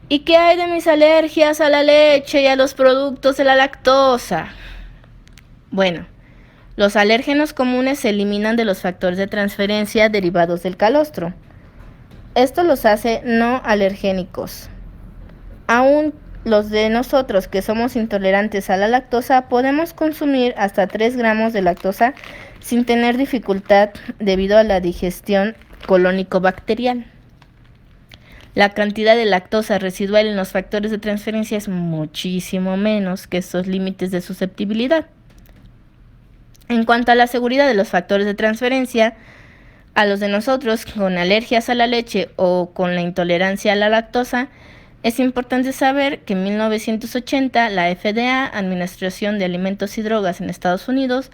¿Y qué hay de mis alergias a la leche y a los productos de la lactosa? Bueno, los alérgenos comunes se eliminan de los factores de transferencia derivados del calostro. Esto los hace no alergénicos. Aún los de nosotros que somos intolerantes a la lactosa podemos consumir hasta 3 gramos de lactosa sin tener dificultad debido a la digestión colónico-bacterial. La cantidad de lactosa residual en los factores de transferencia es muchísimo menos que estos límites de susceptibilidad. En cuanto a la seguridad de los factores de transferencia, a los de nosotros con alergias a la leche o con la intolerancia a la lactosa, es importante saber que en 1980 la FDA, Administración de Alimentos y Drogas en Estados Unidos,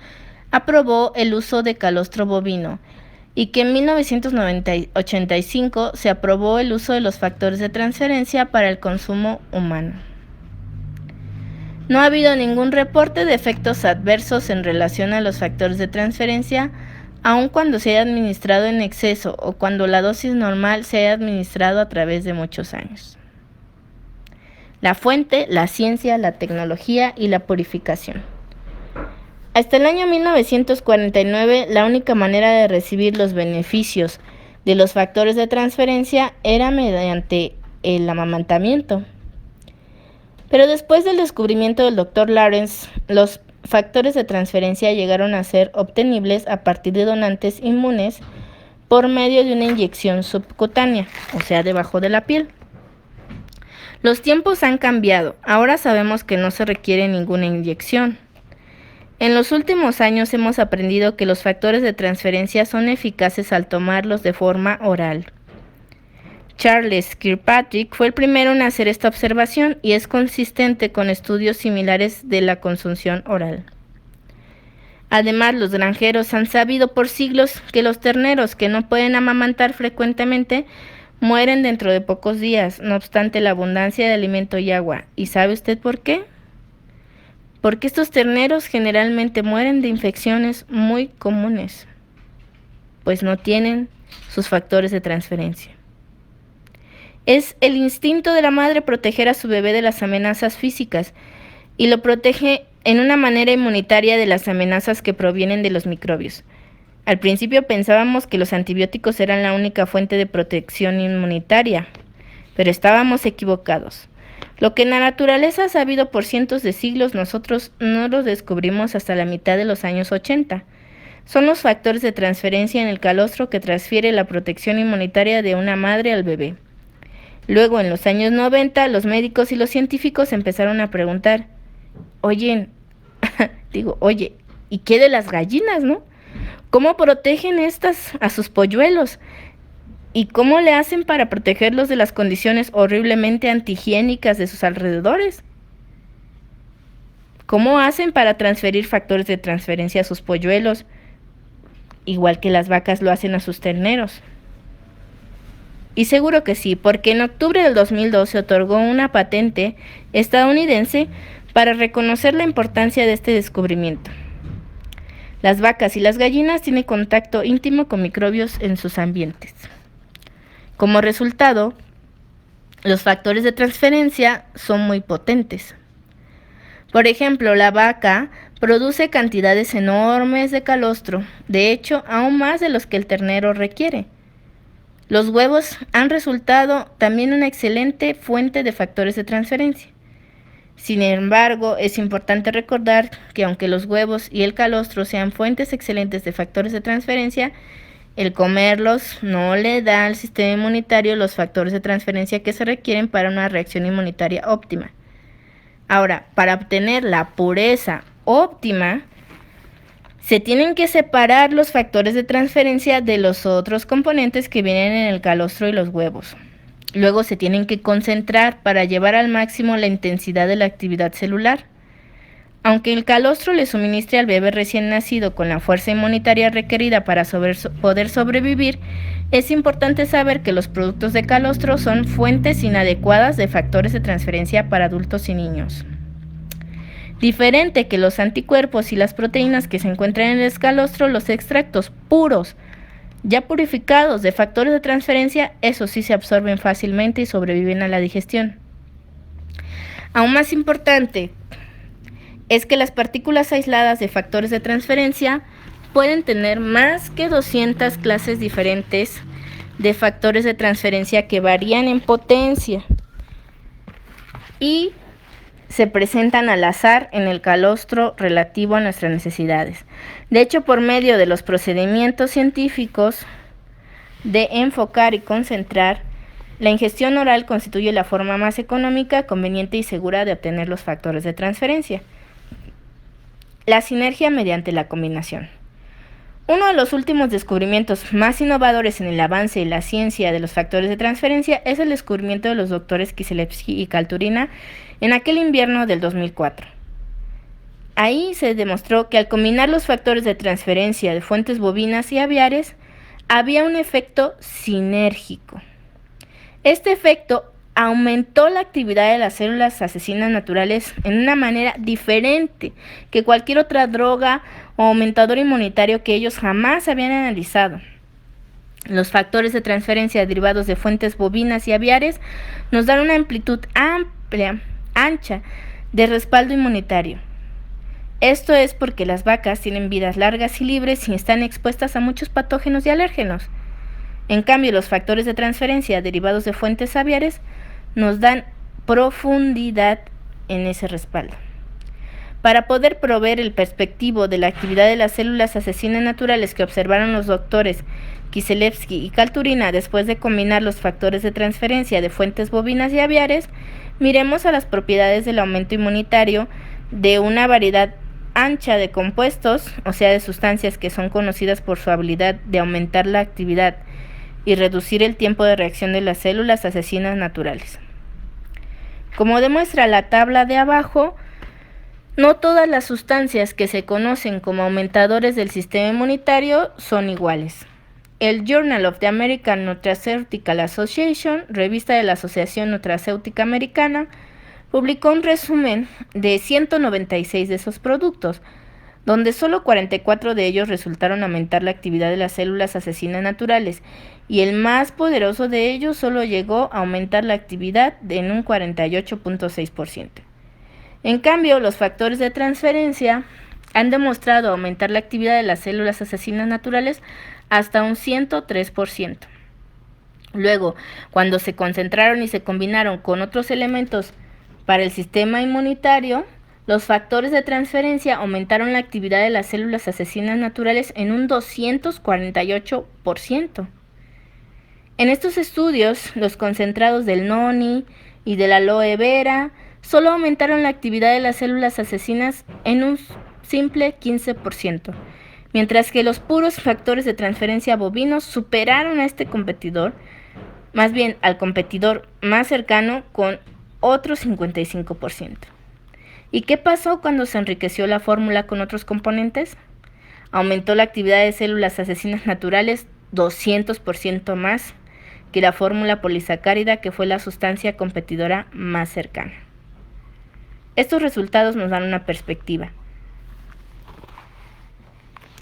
aprobó el uso de calostro bovino y que en 1985 se aprobó el uso de los factores de transferencia para el consumo humano. No ha habido ningún reporte de efectos adversos en relación a los factores de transferencia, aun cuando se haya administrado en exceso o cuando la dosis normal se haya administrado a través de muchos años. La fuente, la ciencia, la tecnología y la purificación. Hasta el año 1949, la única manera de recibir los beneficios de los factores de transferencia era mediante el amamantamiento. Pero después del descubrimiento del Dr. Lawrence, los factores de transferencia llegaron a ser obtenibles a partir de donantes inmunes por medio de una inyección subcutánea, o sea, debajo de la piel. Los tiempos han cambiado. Ahora sabemos que no se requiere ninguna inyección. En los últimos años hemos aprendido que los factores de transferencia son eficaces al tomarlos de forma oral. Charles Kirkpatrick fue el primero en hacer esta observación y es consistente con estudios similares de la consunción oral. Además, los granjeros han sabido por siglos que los terneros que no pueden amamantar frecuentemente mueren dentro de pocos días, no obstante la abundancia de alimento y agua. ¿Y sabe usted por qué? Porque estos terneros generalmente mueren de infecciones muy comunes, pues no tienen sus factores de transferencia. Es el instinto de la madre proteger a su bebé de las amenazas físicas y lo protege en una manera inmunitaria de las amenazas que provienen de los microbios. Al principio pensábamos que los antibióticos eran la única fuente de protección inmunitaria, pero estábamos equivocados. Lo que la naturaleza ha sabido por cientos de siglos, nosotros no lo descubrimos hasta la mitad de los años 80. son los factores de transferencia en el calostro que transfiere la protección inmunitaria de una madre al bebé. Luego, en los años 90, los médicos y los científicos empezaron a preguntar, oye, ¿y qué de las gallinas, no? ¿Cómo protegen estas a sus polluelos? ¿Y cómo le hacen para protegerlos de las condiciones horriblemente antihigiénicas de sus alrededores? ¿Cómo hacen para transferir factores de transferencia a sus polluelos, igual que las vacas lo hacen a sus terneros? Y seguro que sí, porque en octubre del 2012 se otorgó una patente estadounidense para reconocer la importancia de este descubrimiento. Las vacas y las gallinas tienen contacto íntimo con microbios en sus ambientes. Como resultado, los factores de transferencia son muy potentes. Por ejemplo, la vaca produce cantidades enormes de calostro, de hecho, aún más de los que el ternero requiere. Los huevos han resultado también una excelente fuente de factores de transferencia. Sin embargo, es importante recordar que aunque los huevos y el calostro sean fuentes excelentes de factores de transferencia, el comerlos no le da al sistema inmunitario los factores de transferencia que se requieren para una reacción inmunitaria óptima. Ahora, para obtener la pureza óptima, se tienen que separar los factores de transferencia de los otros componentes que vienen en el calostro y los huevos. Luego se tienen que concentrar para llevar al máximo la intensidad de la actividad celular. Aunque el calostro le suministre al bebé recién nacido con la fuerza inmunitaria requerida para poder sobrevivir, es importante saber que los productos de calostro son fuentes inadecuadas de factores de transferencia para adultos y niños. Diferente que los anticuerpos y las proteínas que se encuentran en el calostro, los extractos puros, ya purificados de factores de transferencia, esos sí se absorben fácilmente y sobreviven a la digestión. Aún más importante es que las partículas aisladas de factores de transferencia pueden tener más que 200 clases diferentes de factores de transferencia que varían en potencia y se presentan al azar en el calostro relativo a nuestras necesidades. De hecho, por medio de los procedimientos científicos de enfocar y concentrar, la ingestión oral constituye la forma más económica, conveniente y segura de obtener los factores de transferencia. La sinergia mediante la combinación. Uno de los últimos descubrimientos más innovadores en el avance de la ciencia de los factores de transferencia es el descubrimiento de los doctores Kisielewski y Kalturina en aquel invierno del 2004. Ahí se demostró que al combinar los factores de transferencia de fuentes bovinas y aviares, había un efecto sinérgico. Este efecto aumentó la actividad de las células asesinas naturales en una manera diferente que cualquier otra droga o aumentador inmunitario que ellos jamás habían analizado. Los factores de transferencia derivados de fuentes bovinas y aviares nos dan una amplitud ancha de respaldo inmunitario. Esto es porque las vacas tienen vidas largas y libres y están expuestas a muchos patógenos y alérgenos. En cambio, los factores de transferencia derivados de fuentes aviares nos dan profundidad en ese respaldo. Para poder proveer el perspectivo de la actividad de las células asesinas naturales que observaron los doctores Kisielewski y Kalturina después de combinar los factores de transferencia de fuentes bovinas y aviares, miremos a las propiedades del aumento inmunitario de una variedad ancha de compuestos, o sea, de sustancias que son conocidas por su habilidad de aumentar la actividad y reducir el tiempo de reacción de las células asesinas naturales. Como demuestra la tabla de abajo, no todas las sustancias que se conocen como aumentadores del sistema inmunitario son iguales. El Journal of the American Nutraceutical Association, revista de la Asociación Nutracéutica Americana, publicó un resumen de 196 de esos productos, donde solo 44 de ellos resultaron aumentar la actividad de las células asesinas naturales, y el más poderoso de ellos solo llegó a aumentar la actividad en un 48.6%. En cambio, los factores de transferencia han demostrado aumentar la actividad de las células asesinas naturales hasta un 103%. Luego, cuando se concentraron y se combinaron con otros elementos para el sistema inmunitario, Los factores de transferencia aumentaron la actividad de las células asesinas naturales en un 248%. En estos estudios, los concentrados del noni y del aloe vera solo aumentaron la actividad de las células asesinas en un simple 15%, mientras que los puros factores de transferencia bovinos superaron a este competidor, más bien al competidor más cercano, con otro 55%. ¿Y qué pasó cuando se enriqueció la fórmula con otros componentes? Aumentó la actividad de células asesinas naturales 200% más que la fórmula polisacárida, que fue la sustancia competidora más cercana. Estos resultados nos dan una perspectiva.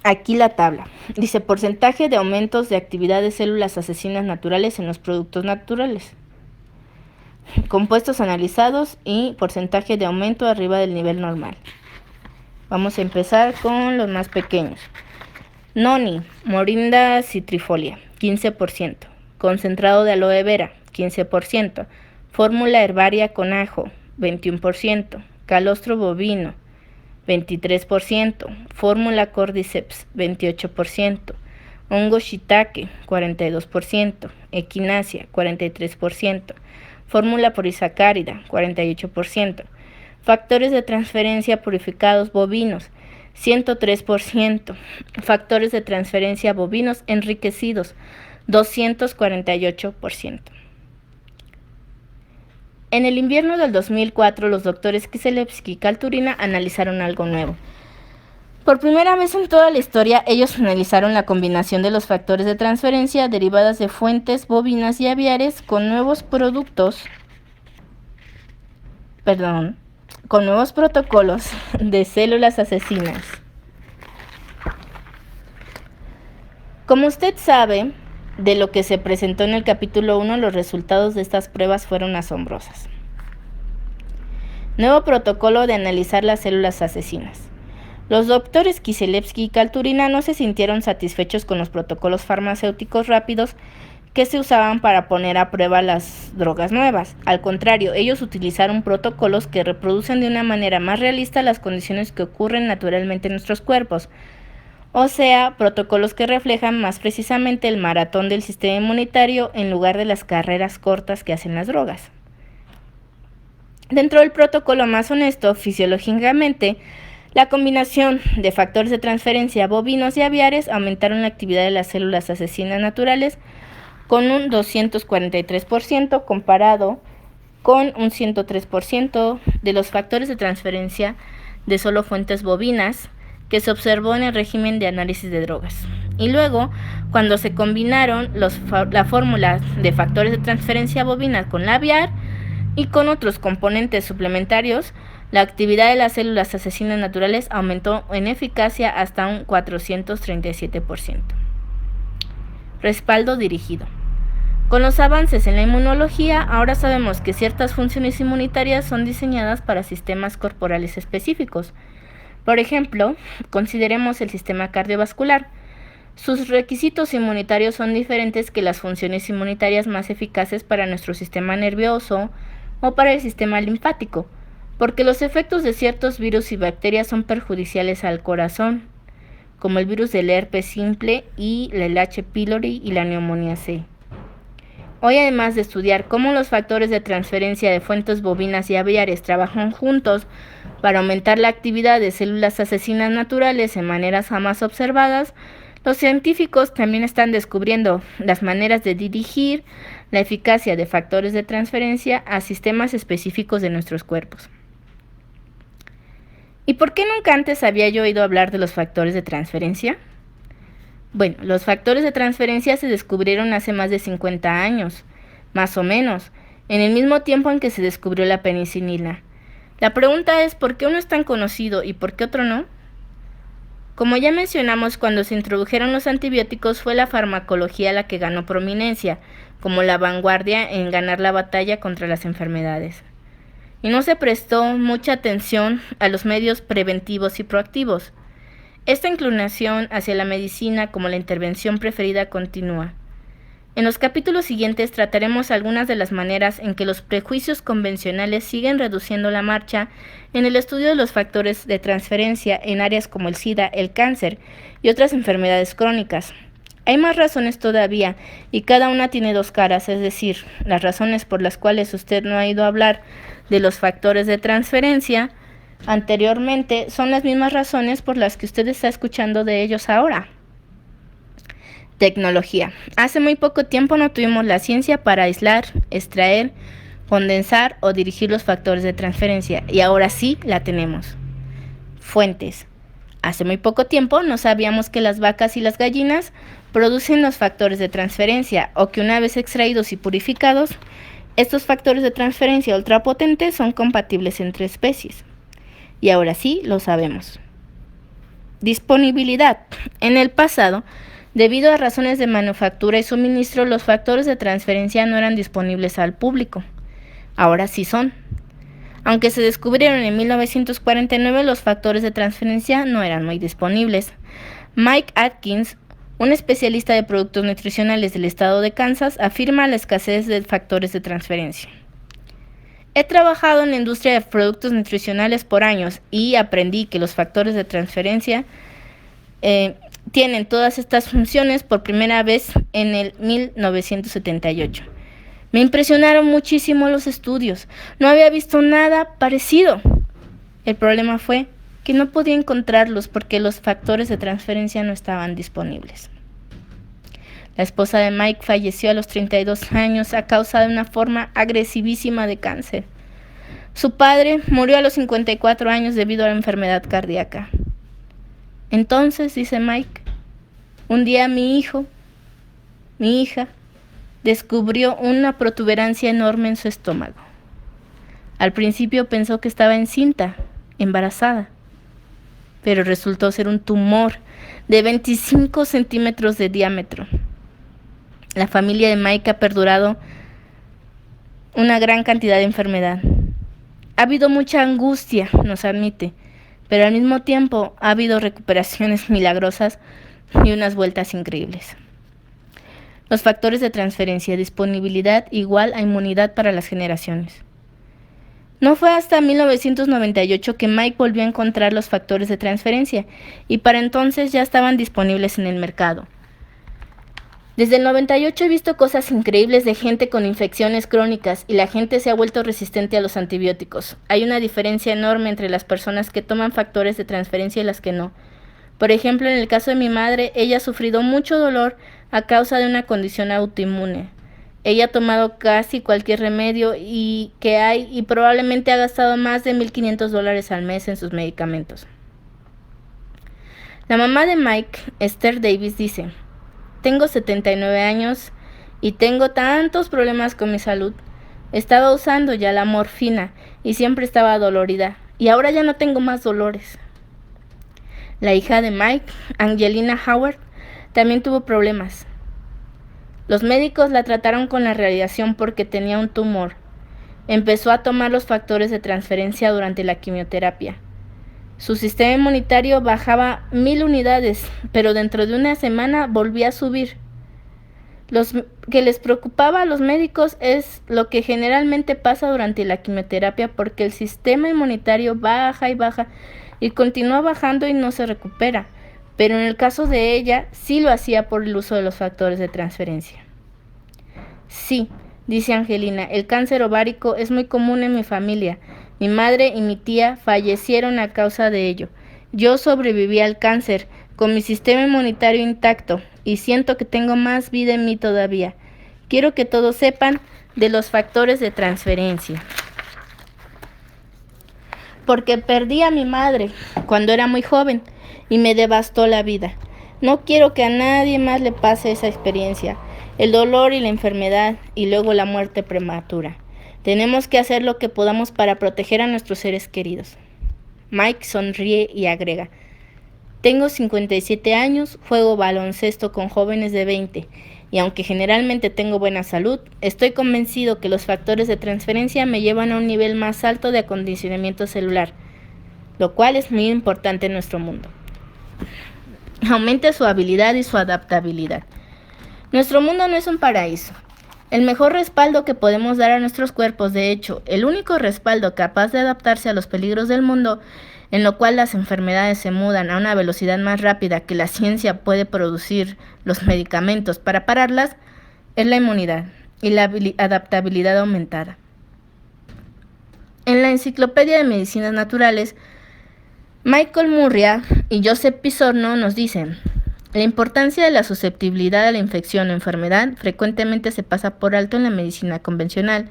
Aquí la tabla. Dice porcentaje de aumentos de actividad de células asesinas naturales en los productos naturales. Compuestos analizados y porcentaje de aumento arriba del nivel normal. Vamos a empezar con los más pequeños. Noni, Morinda citrifolia, 15%. Concentrado de aloe vera, 15%. Fórmula herbaria con ajo, 21%. Calostro bovino, 23%. Fórmula cordyceps, 28%. Hongo shiitake, 42%. Equinacia, 43%. Fórmula polisacárida, 48%. Factores de transferencia purificados bovinos, 103%. Factores de transferencia bovinos enriquecidos, 248%. En el invierno del 2004, los doctores Kiselevsky y Kalturina analizaron algo nuevo. Por primera vez en toda la historia, ellos analizaron la combinación de los factores de transferencia derivadas de fuentes bovinas y aviares con nuevos protocolos de células asesinas. Como usted sabe, de lo que se presentó en el capítulo 1, los resultados de estas pruebas fueron asombrosos. Nuevo protocolo de analizar las células asesinas. Los doctores Kiselevsky y Kalturina no se sintieron satisfechos con los protocolos farmacéuticos rápidos que se usaban para poner a prueba las drogas nuevas. Al contrario, ellos utilizaron protocolos que reproducen de una manera más realista las condiciones que ocurren naturalmente en nuestros cuerpos. O sea, protocolos que reflejan más precisamente el maratón del sistema inmunitario en lugar de las carreras cortas que hacen las drogas. Dentro del protocolo más honesto, fisiológicamente, la combinación de factores de transferencia bovinos y aviares aumentaron la actividad de las células asesinas naturales con un 243% comparado con un 103% de los factores de transferencia de solo fuentes bovinas que se observó en el régimen de análisis de drogas. Y luego, cuando se combinaron la fórmula de factores de transferencia bovina con la aviar y con otros componentes suplementarios, la actividad de las células asesinas naturales aumentó en eficacia hasta un 437%. Respaldo dirigido. Con los avances en la inmunología, ahora sabemos que ciertas funciones inmunitarias son diseñadas para sistemas corporales específicos. Por ejemplo, consideremos el sistema cardiovascular. Sus requisitos inmunitarios son diferentes que las funciones inmunitarias más eficaces para nuestro sistema nervioso o para el sistema linfático, porque los efectos de ciertos virus y bacterias son perjudiciales al corazón, como el virus del herpes simple y el H. pylori y la neumonía C. Hoy, además de estudiar cómo los factores de transferencia de fuentes bovinas y aviares trabajan juntos para aumentar la actividad de células asesinas naturales en maneras jamás observadas, los científicos también están descubriendo las maneras de dirigir la eficacia de factores de transferencia a sistemas específicos de nuestros cuerpos. ¿Y por qué nunca antes había yo oído hablar de los factores de transferencia? Bueno, los factores de transferencia se descubrieron hace más de 50 años, más o menos, en el mismo tiempo en que se descubrió la penicilina. La pregunta es, ¿por qué uno es tan conocido y por qué otro no? Como ya mencionamos, cuando se introdujeron los antibióticos fue la farmacología la que ganó prominencia, como la vanguardia en ganar la batalla contra las enfermedades. Y no se prestó mucha atención a los medios preventivos y proactivos. Esta inclinación hacia la medicina como la intervención preferida continúa. En los capítulos siguientes trataremos algunas de las maneras en que los prejuicios convencionales siguen reduciendo la marcha en el estudio de los factores de transferencia en áreas como el SIDA, el cáncer y otras enfermedades crónicas. Hay más razones todavía y cada una tiene dos caras, es decir, las razones por las cuales usted no ha ido a hablar de los factores de transferencia anteriormente son las mismas razones por las que usted está escuchando de ellos ahora. Tecnología. Hace muy poco tiempo no tuvimos la ciencia para aislar, extraer, condensar o dirigir los factores de transferencia y ahora sí la tenemos. Fuentes. Hace muy poco tiempo no sabíamos que las vacas y las gallinas producen los factores de transferencia o que una vez extraídos y purificados, estos factores de transferencia ultrapotentes son compatibles entre especies. Y ahora sí lo sabemos. Disponibilidad. En el pasado, debido a razones de manufactura y suministro, los factores de transferencia no eran disponibles al público. Ahora sí son. Aunque se descubrieron en 1949, los factores de transferencia no eran muy disponibles. Mike Atkins, un especialista de productos nutricionales del estado de Kansas, afirma la escasez de factores de transferencia. He trabajado en la industria de productos nutricionales por años y aprendí que los factores de transferencia tienen todas estas funciones por primera vez en el 1978. Me impresionaron muchísimo los estudios. No había visto nada parecido. El problema fue que no podía encontrarlos porque los factores de transferencia no estaban disponibles. La esposa de Mike falleció a los 32 años a causa de una forma agresivísima de cáncer. Su padre murió a los 54 años debido a la enfermedad cardíaca. Entonces, dice Mike, un día mi hija, descubrió una protuberancia enorme en su estómago. Al principio pensó que estaba encinta, embarazada, pero resultó ser un tumor de 25 centímetros de diámetro. La familia de Mike ha perdurado una gran cantidad de enfermedad. Ha habido mucha angustia, nos admite, pero al mismo tiempo ha habido recuperaciones milagrosas y unas vueltas increíbles. Los factores de transferencia, disponibilidad igual a inmunidad para las generaciones. No fue hasta 1998 que Mike volvió a encontrar los factores de transferencia y para entonces ya estaban disponibles en el mercado. Desde el 98 he visto cosas increíbles de gente con infecciones crónicas y la gente se ha vuelto resistente a los antibióticos. Hay una diferencia enorme entre las personas que toman factores de transferencia y las que no. Por ejemplo, en el caso de mi madre, ella ha sufrido mucho dolor a causa de una condición autoinmune. Ella ha tomado casi cualquier remedio que hay y probablemente ha gastado más de $1,500 al mes en sus medicamentos. La mamá de Mike, Esther Davis, dice: tengo 79 años y tengo tantos problemas con mi salud. Estaba usando ya la morfina y siempre estaba dolorida y ahora ya no tengo más dolores. La hija de Mike, Angelina Howard, también tuvo problemas. Los médicos la trataron con la radiación porque tenía un tumor. Empezó a tomar los factores de transferencia durante la quimioterapia. Su sistema inmunitario bajaba 1,000 unidades, pero dentro de una semana volvía a subir. Lo que les preocupaba a los médicos es lo que generalmente pasa durante la quimioterapia porque el sistema inmunitario baja y baja y continúa bajando y no se recupera. Pero en el caso de ella, sí lo hacía por el uso de los factores de transferencia. Sí, dice Angelina, el cáncer ovárico es muy común en mi familia. Mi madre y mi tía fallecieron a causa de ello. Yo sobreviví al cáncer con mi sistema inmunitario intacto y siento que tengo más vida en mí todavía. Quiero que todos sepan de los factores de transferencia. Porque perdí a mi madre cuando era muy joven y me devastó la vida. No quiero que a nadie más le pase esa experiencia, el dolor y la enfermedad y luego la muerte prematura. Tenemos que hacer lo que podamos para proteger a nuestros seres queridos. Mike sonríe y agrega: tengo 57 años, juego baloncesto con jóvenes de 20 y aunque generalmente tengo buena salud, estoy convencido que los factores de transferencia me llevan a un nivel más alto de acondicionamiento celular, lo cual es muy importante en nuestro mundo. Aumenta su habilidad y su adaptabilidad. Nuestro mundo no es un paraíso. El mejor respaldo que podemos dar a nuestros cuerpos, de hecho, el único respaldo capaz de adaptarse a los peligros del mundo, en lo cual las enfermedades se mudan a una velocidad más rápida que la ciencia puede producir los medicamentos para pararlas, es la inmunidad y la adaptabilidad aumentada. En la Enciclopedia de Medicinas Naturales, Michael Murria y Joseph Pisorno nos dicen: la importancia de la susceptibilidad a la infección o enfermedad frecuentemente se pasa por alto en la medicina convencional.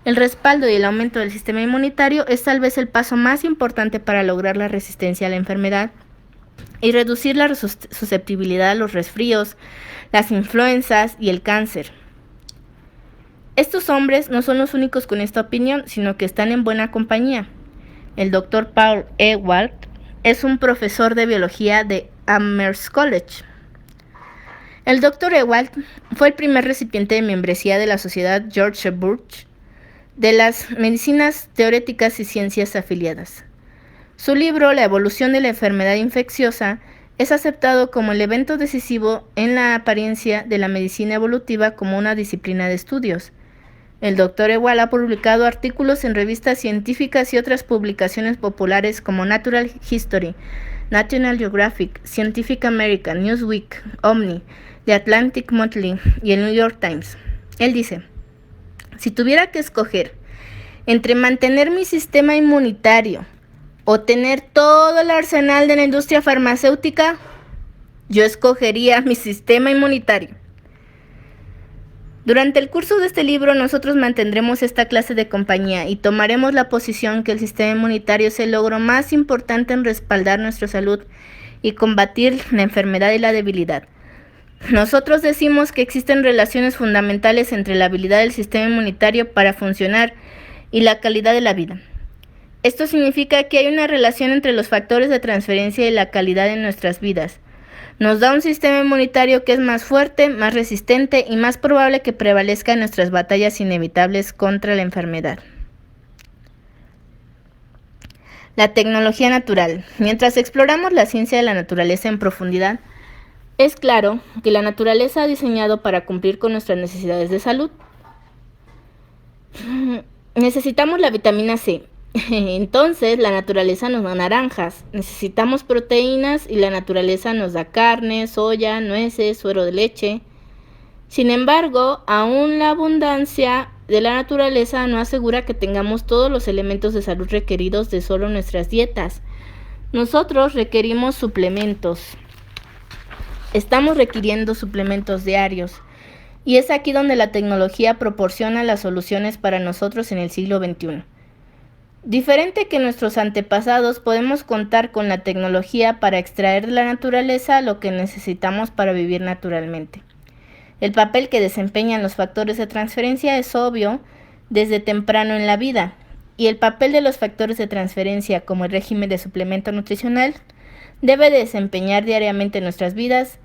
El respaldo y el aumento del sistema inmunitario es tal vez el paso más importante para lograr la resistencia a la enfermedad y reducir la susceptibilidad a los resfríos, las influencias y el cáncer. Estos hombres no son los únicos con esta opinión, sino que están en buena compañía. El Dr. Paul Ewald es un profesor de biología de Amherst College. El Dr. Ewald fue el primer recipiente de membresía de la Sociedad George Burch de las Medicinas Teoréticas y Ciencias Afiliadas. Su libro, La evolución de la enfermedad infecciosa, es aceptado como el evento decisivo en la apariencia de la medicina evolutiva como una disciplina de estudios. El Dr. Ewald ha publicado artículos en revistas científicas y otras publicaciones populares como Natural History, National Geographic, Scientific American, Newsweek, Omni, The Atlantic Monthly y el New York Times. Él dice: si tuviera que escoger entre mantener mi sistema inmunitario o tener todo el arsenal de la industria farmacéutica, yo escogería mi sistema inmunitario. Durante el curso de este libro nosotros mantendremos esta clase de compañía y tomaremos la posición que el sistema inmunitario es el logro más importante en respaldar nuestra salud y combatir la enfermedad y la debilidad. Nosotros decimos que existen relaciones fundamentales entre la habilidad del sistema inmunitario para funcionar y la calidad de la vida. Esto significa que hay una relación entre los factores de transferencia y la calidad de nuestras vidas. Nos da un sistema inmunitario que es más fuerte, más resistente y más probable que prevalezca en nuestras batallas inevitables contra la enfermedad. La tecnología natural. Mientras exploramos la ciencia de la naturaleza en profundidad, es claro que la naturaleza ha diseñado para cumplir con nuestras necesidades de salud. Necesitamos la vitamina C. Entonces la naturaleza nos da naranjas. Necesitamos proteínas y la naturaleza nos da carne, soya, nueces, suero de leche. Sin embargo, aún la abundancia de la naturaleza no asegura que tengamos todos los elementos de salud requeridos de solo nuestras dietas. Nosotros requerimos suplementos. Estamos requiriendo suplementos diarios. Y es aquí donde la tecnología proporciona las soluciones para nosotros en el siglo XXI. Diferente que nuestros antepasados, podemos contar con la tecnología para extraer de la naturaleza lo que necesitamos para vivir naturalmente. El papel que desempeñan los factores de transferencia es obvio desde temprano en la vida, y el papel de los factores de transferencia como el régimen de suplemento nutricional debe desempeñar diariamente en nuestras vidas,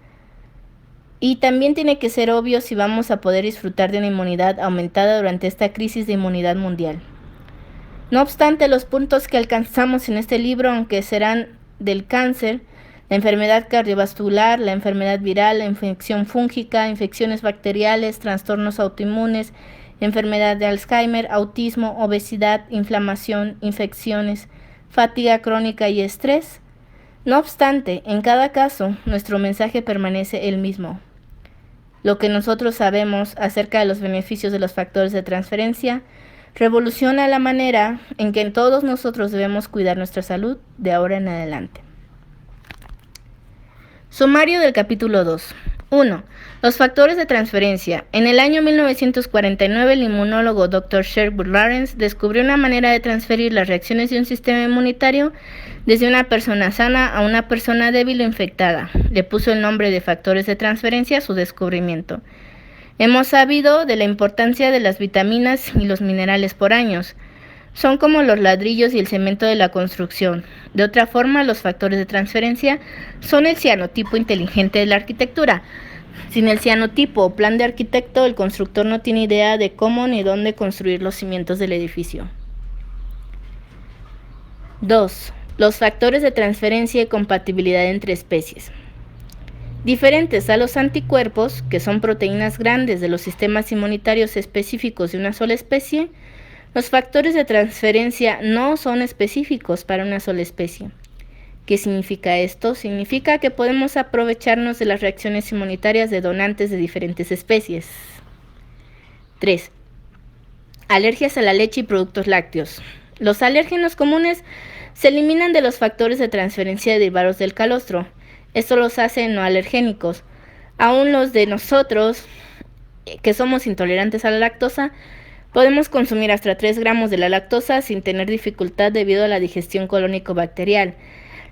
y también tiene que ser obvio si vamos a poder disfrutar de una inmunidad aumentada durante esta crisis de inmunidad mundial. No obstante, los puntos que alcanzamos en este libro, aunque serán del cáncer, la enfermedad cardiovascular, la enfermedad viral, la infección fúngica, infecciones bacteriales, trastornos autoinmunes, enfermedad de Alzheimer, autismo, obesidad, inflamación, infecciones, fatiga crónica y estrés. No obstante, en cada caso, nuestro mensaje permanece el mismo. Lo que nosotros sabemos acerca de los beneficios de los factores de transferencia revoluciona la manera en que todos nosotros debemos cuidar nuestra salud de ahora en adelante. Sumario del capítulo 2. 1. Los factores de transferencia. En el año 1949, el inmunólogo Dr. Sherwood Lawrence descubrió una manera de transferir las reacciones de un sistema inmunitario desde una persona sana a una persona débil o infectada. Le puso el nombre de factores de transferencia a su descubrimiento. Hemos sabido de la importancia de las vitaminas y los minerales por años. Son como los ladrillos y el cemento de la construcción. De otra forma, los factores de transferencia son el cianotipo inteligente de la arquitectura. Sin el cianotipo o plan de arquitecto, el constructor no tiene idea de cómo ni dónde construir los cimientos del edificio. 2. Los factores de transferencia y compatibilidad entre especies. Diferentes a los anticuerpos, que son proteínas grandes de los sistemas inmunitarios específicos de una sola especie, los factores de transferencia no son específicos para una sola especie. ¿Qué significa esto? Significa que podemos aprovecharnos de las reacciones inmunitarias de donantes de diferentes especies. 3. Alergias a la leche y productos lácteos. Los alérgenos comunes se eliminan de los factores de transferencia derivados del calostro. Esto los hace no alergénicos. Aún los de nosotros, que somos intolerantes a la lactosa, podemos consumir hasta 3 gramos de la lactosa sin tener dificultad debido a la digestión colónico-bacterial.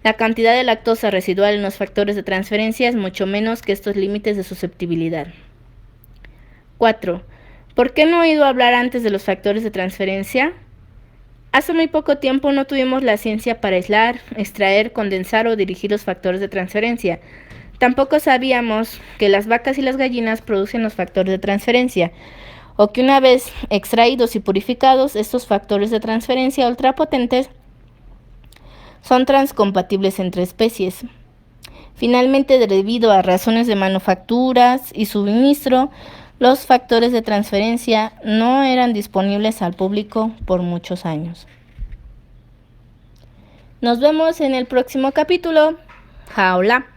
La cantidad de lactosa residual en los factores de transferencia es mucho menos que estos límites de susceptibilidad. 4. ¿Por qué no he oído hablar antes de los factores de transferencia? Hace muy poco tiempo no tuvimos la ciencia para aislar, extraer, condensar o dirigir los factores de transferencia. Tampoco sabíamos que las vacas y las gallinas producen los factores de transferencia, o que una vez extraídos y purificados, estos factores de transferencia ultrapotentes son transcompatibles entre especies. Finalmente, debido a razones de manufacturas y suministro, los factores de transferencia no eran disponibles al público por muchos años. Nos vemos en el próximo capítulo. Jaula.